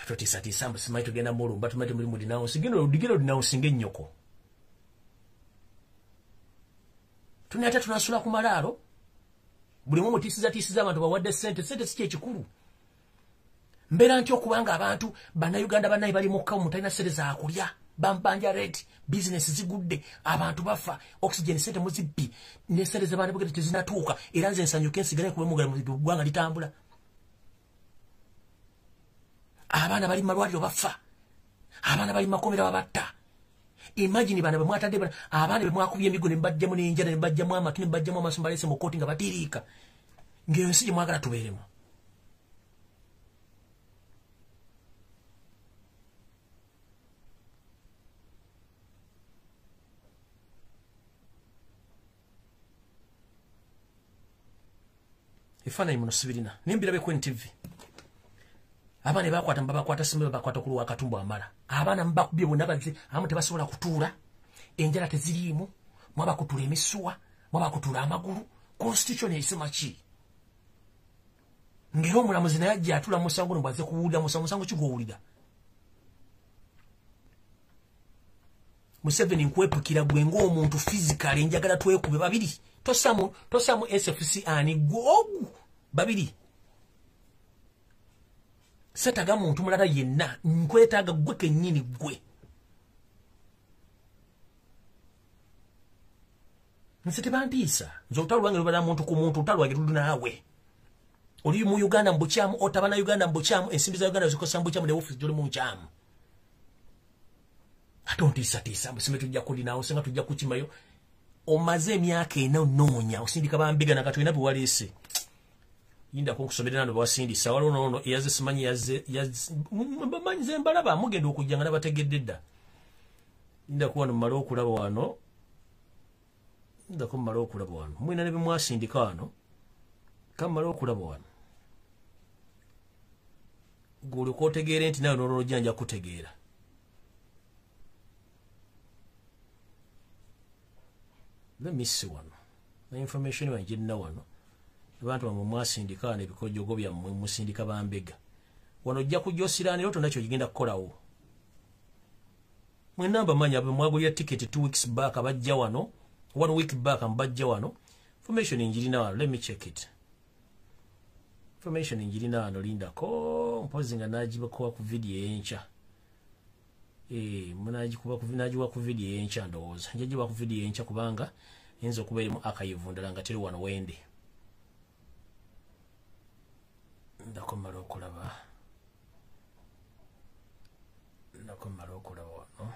Atotisa sambu simayi tugenda mulu mbatu mate mulimu dinaunsi gino dinaunsi ng'ennyoko. Tuni ate tunasula ku malaalo. Buli mumu tisiza abantu bawadde sente si ekikulu. Mbeera ntyo okubanga abantu bannayuganda bannayi bali mukka mutalina sente za kulya. Bambanja rate, business zigudde, abantu bafa, oxygen sente muzibbi, ne sente z'abantu bugete tezinatuuka, era nze nsanyuke nsigale kuba mugala mu ggwanga litambula. Abaana bali malwaliro bafa. Abaana bali makomera babatta. Imagine bana bamwatadde bana abaana bemwakubye emigo ne mbajjamu n'enjala ne mbajjamu amatu ne mbajjamu amasumba lese mu koti nga batiriika. Ng'eyo nsi gye mwagala tubeeremu. Ifana imuno sibirina. Nimbirabe ku NTV. Abana bakwata mbabakwata simbe bakwata ku lwa katumbo amala. Abana mbakubye bonna bazze amu tebasobola kutuula. Enjala teziriimu. Mwaba kutula emisuwa. Mwaba kutula amagulu. Constitution esema ki? Ngero omulamuzi naye ajja atula musango nobwaze kuwulira musango kigwowulira. Museveni nkwepukira gwe ng'omuntu physically njagala twekube babiri. Tosamu SFC ani gwogu babiri. Setaga muntu mulala yenna nkwetaaga gwe kennyini gwe. Nsete bantiisa nze otalwange lubala muntu ku muntu otalwange lulu naawe. Oli mu Uganda mbukyamu otabana Uganda mbukyamu ensimbi za Uganda zikosa mbukyamu ne office joli mu nkyamu. Atontiisa musime tujja kulinawo senga tujja kukimayo. Omaze emyaka ena onoonya osindika bambiga na katwina bwe waleese. Yinda kunkusomera nando bwasindisa waliwo nono eyaze simanyi yaze bamanyi ze mbalaba mugenda okujjanga nabategedde dda. Yinda kuba no mmala okulaba wano. Yinda ko mmala okulaba wano. Mwina ne bemwasindika wano. Kammala okulaba wano. Guli kwotegeera nti nayo nololo janja kutegeera. Let me see one. The information you didn't know one. Abantu bamwe mwasindika ne bikojogo bya mmwe musindika bambega. Wano jja kujosirana yoto nacho yigenda kukolawo. Mwe namba manya abe mwagulya ticket 2 weeks back abajja wano. 1 week back ambajja wano. Information injirina wano. Let me check it. Information injirina wano linda ko mpozi nga najiba kwa ku video encha. Munajiwa ku video encha ndowooza. Njajiba ku video encha kubanga enzo kuba erimu archive ndala nga teri wano wende. Ndakomala okulaba wano.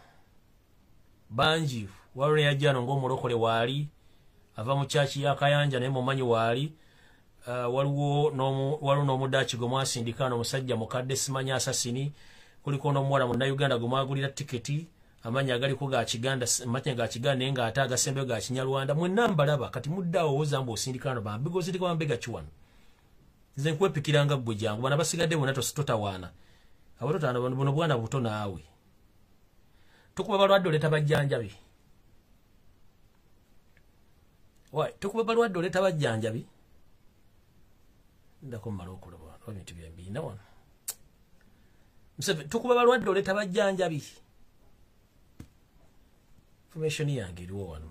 Banji wali yajjano ng'omulokole waali ava mu church ya Kayanja naye mumanyi waali. Waliwo n'omudaaki gwe mwasindika n'omusajja mukadde simanyi asasini. Kuliko n'omuwala munnayuganda gwe mwagulira tiketi amanya agaliko ga Kiganda amanya ga Kiganda naye ng'ate agasembe ga Kinyarwanda. Mwenna mbalaba kati muddaawo ozamba osindikano bambega osindika bambega kiwano. Nze nkwepikiranga ggwe jangu bana basigadde bonna totawaana. Abototaana buno bwana buto naawe. Tukuba balwadde oleta bajjanjabi. Tukuba balwadde oleta bajjanjabi. Ndako mmala okulaba wano. ebintu byembiina wano Museveni tukuba balwadde oleeta bajjanjabi information yange eriwo wano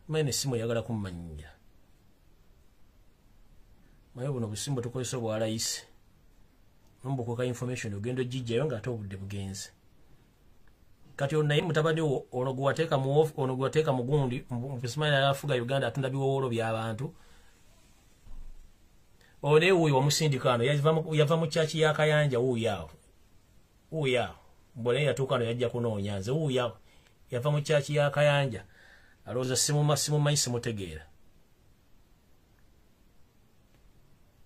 mane essimu eyagala kummanyinja maye buno obusimbu tukozesa obwa layisi nombukuka information ogenda ogijjayo ng'ate obudde bugenze kati onaye mutabani wo ono gwe wateeka mu gundi Ismail afuga Uganda atunda biwoowolo by'abantu one wuuyo wamusindika ano yava mu kyaki ya Kayanja wuuyo mbone yatuuka ano yajja kunoonya nze wuuyo yava mu kyaki ya Kayanja alowooza simumanyi simutegeera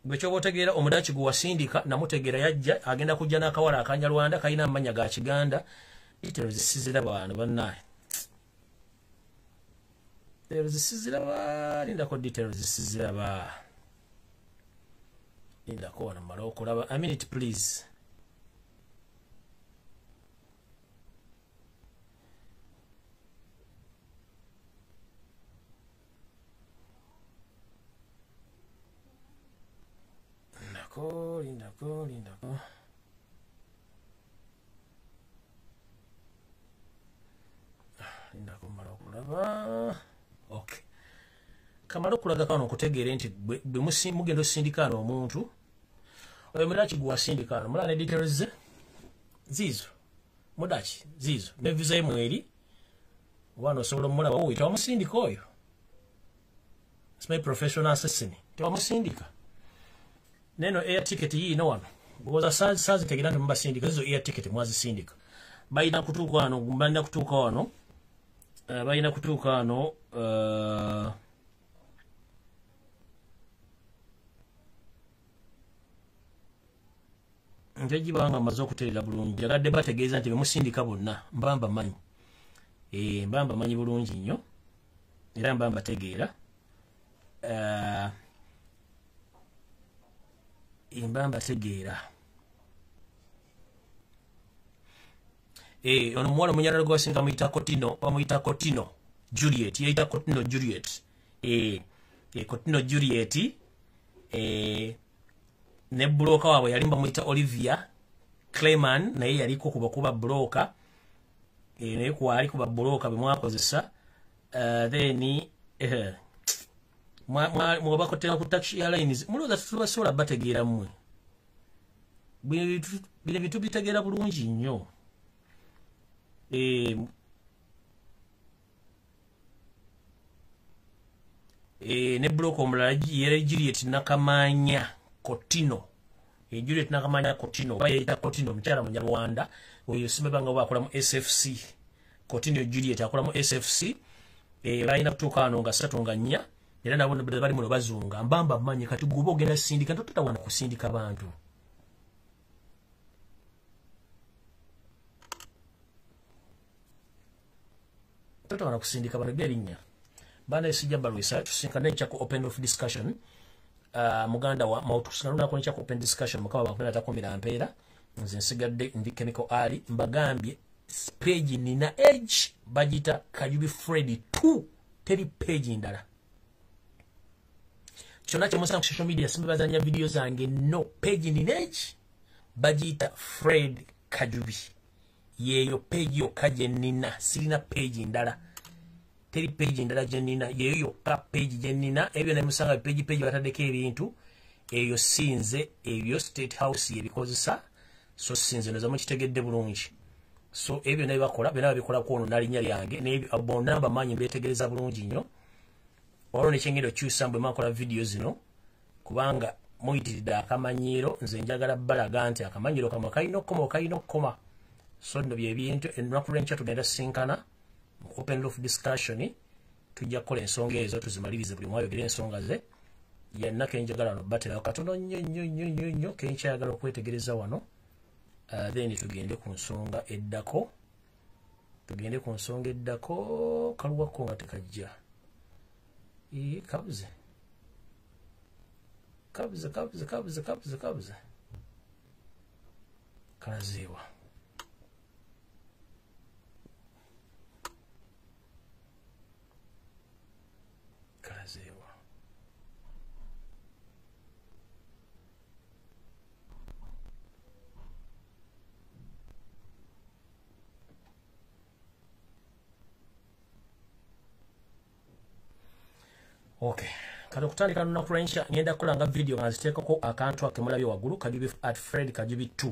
gwe kyoba otegeera omudaki gwe wasindika namutegeera yajja agenda kujja n'akawala akanyalwanda kalina amanya ga Kiganda details zisiziraba wano bannaye details zisiziraba lindako details zisiziraba lindako wano mmala okulaba a minute please lindako mmala okulaba okay kamala okulaga kano okutegeera nti bwe mugenda osindikaano omuntu oyo mudaki gwe wasindikaano mulaba ne details ze ziizo mudaki ziizo ne visa mweri obwana osobola omulaba wuuyo tewamusindika oyo simanyi professional assassin tewamusindika neno air ticket yiino wano bwoza saazitegera nti mubasindika zizo air ticket mwazisindika balina kutuuka wano balina kutuuka wano nte gibanga amaze okutereera bulungi jagadde bategeeza nti bemusindika bonna mbamba manyi mbamba manyi bulungi nnyo era mbamba tegeera mbamba tegeera ono muwala omunyalala gwe wasinga bamuyita Kotino Juliet yeyita Kotino Juliet Kotino Juliet ne buloka waabwe yali bamuyita Olivia Clayman naye yaliko kuba buloka naye kwali kuba buloka bwe mwakozesa then mwabakotera ku taxi airlines mulooza tubasobola bategeera mmwe bino bintu bitegeera bulungi nnyo ne buloka omulala yere Juliet Nakamanya Kotino Juliet Nakamanya Kotino oba yeyita Kotino mukyala munyarwanda oyo simebanga oba akola mu SFC Kotino Juliet akola mu SFC balina kutuuka wano nga 3 nga 4 era nabo bali muno bazunga mbamba mmanyi kati guba ogenda sindika ntotawana kusindika bantu totawana kusindika bantu byalinya bana esijja balwisa tusinkana ekyako open of discussion muganda wa mautusinaluna ko ekyako open discussion mukaba bakwenda takomera mpeera nze nsigadde ndi chemical ali mbagambye page nina edge bagita Kajubi Freddy 2 teri page ndala kyonna kyemusanga ku social media simba bazanya video zange no page nina edge bagita Fred Kajubi yeyo page yokka gye nina sirina page ndala teri page ndala gye nina yeyo yokka page gye nina ebyo nemusanga page bataddeko ebintu eyo sinze ebyo State House yebikozesa so sinze noza mukitegedde bulungi so ebyo naye bakola bena babikola ku ono nalinnya lyange n'ebyo abonamba manyi mbetegereza bulungi nnyo olwo nekyengendo kyusa mbwe makola video zino kubanga muyitiridde akamanyiiro nze njagala balaga nti akamanyiiro kamwe kalina okukoma so nno byebintu ennaku lwenkya tugenda sinkana mu open of discussion tujja kukola ensonga ezo tuzimalirize buli mwayogera ensonga ze yenna kenjagala wano batera katono nnyo kenkyayagala okwetegereza wano then tugende ku nsonga eddako kaluwako nga tekajja kabuze kalazeewa Okay. Kati okutandika lunaku lw'enkya ngenda kukola video nga nziteekako akantu akemulabye waggulu Kajubi at Fred Kajubi 2.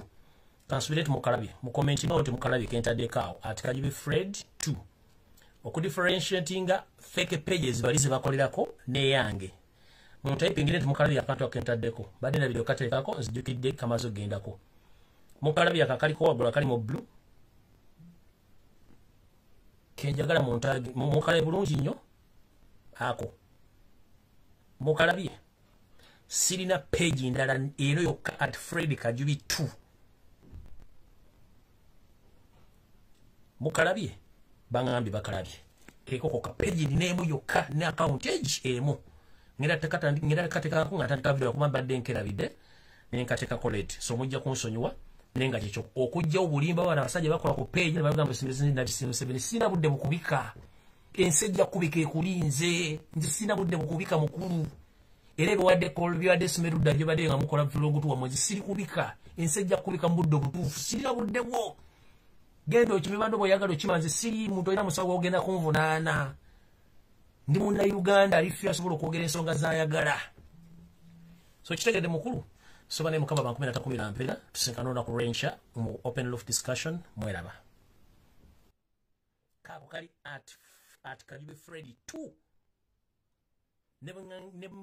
Kansubire mukalabye mu comment note mukalabye kentaddeko awo at Kajubi Fred 2. Okudifferentiatinga fake pages balize bakolerako neyange. Mu typing net mukalabye akantu akentaddeko. Badde na video kateekako nzijukidde kamazo gendako. Mukalabye akakaliko waggulu akali mu blue. Kenjagala mukalabye bulungi nnyo ako. Mukalabye sirina page ndala eno yokka at Fred Kajubi 2. Mukalabye bangambi bakalabye ekoko ka page nemu yokka ne account emu ngira tekateka ko ngatandika video kuma badde nkerabide nenkateka collect so mujja kunsonyiwa nenga kyecho okujja obulimba wana basajja bakola ku page bagamba sina budde mukubika ensejja kubika ekulinze nzi sina budde mukubika mukulu era wadde call byadde simerudda bye badde nga mukola vlog tuwa mwezi siri kubika ensejja kubika mbudde butufu sirina budde wo gendo chimibando boyagalo chimanze siri muntu ina musawo ogenda kunvunaana ndi munna Uganda alifu yasobola okwogera ensonga zayagala so kitegedde mukulu so bane mukama bankumi na 10 mpera tusinkana na kurencha mu open loft discussion mweraba kako kali at Kajubi Freddy 2 never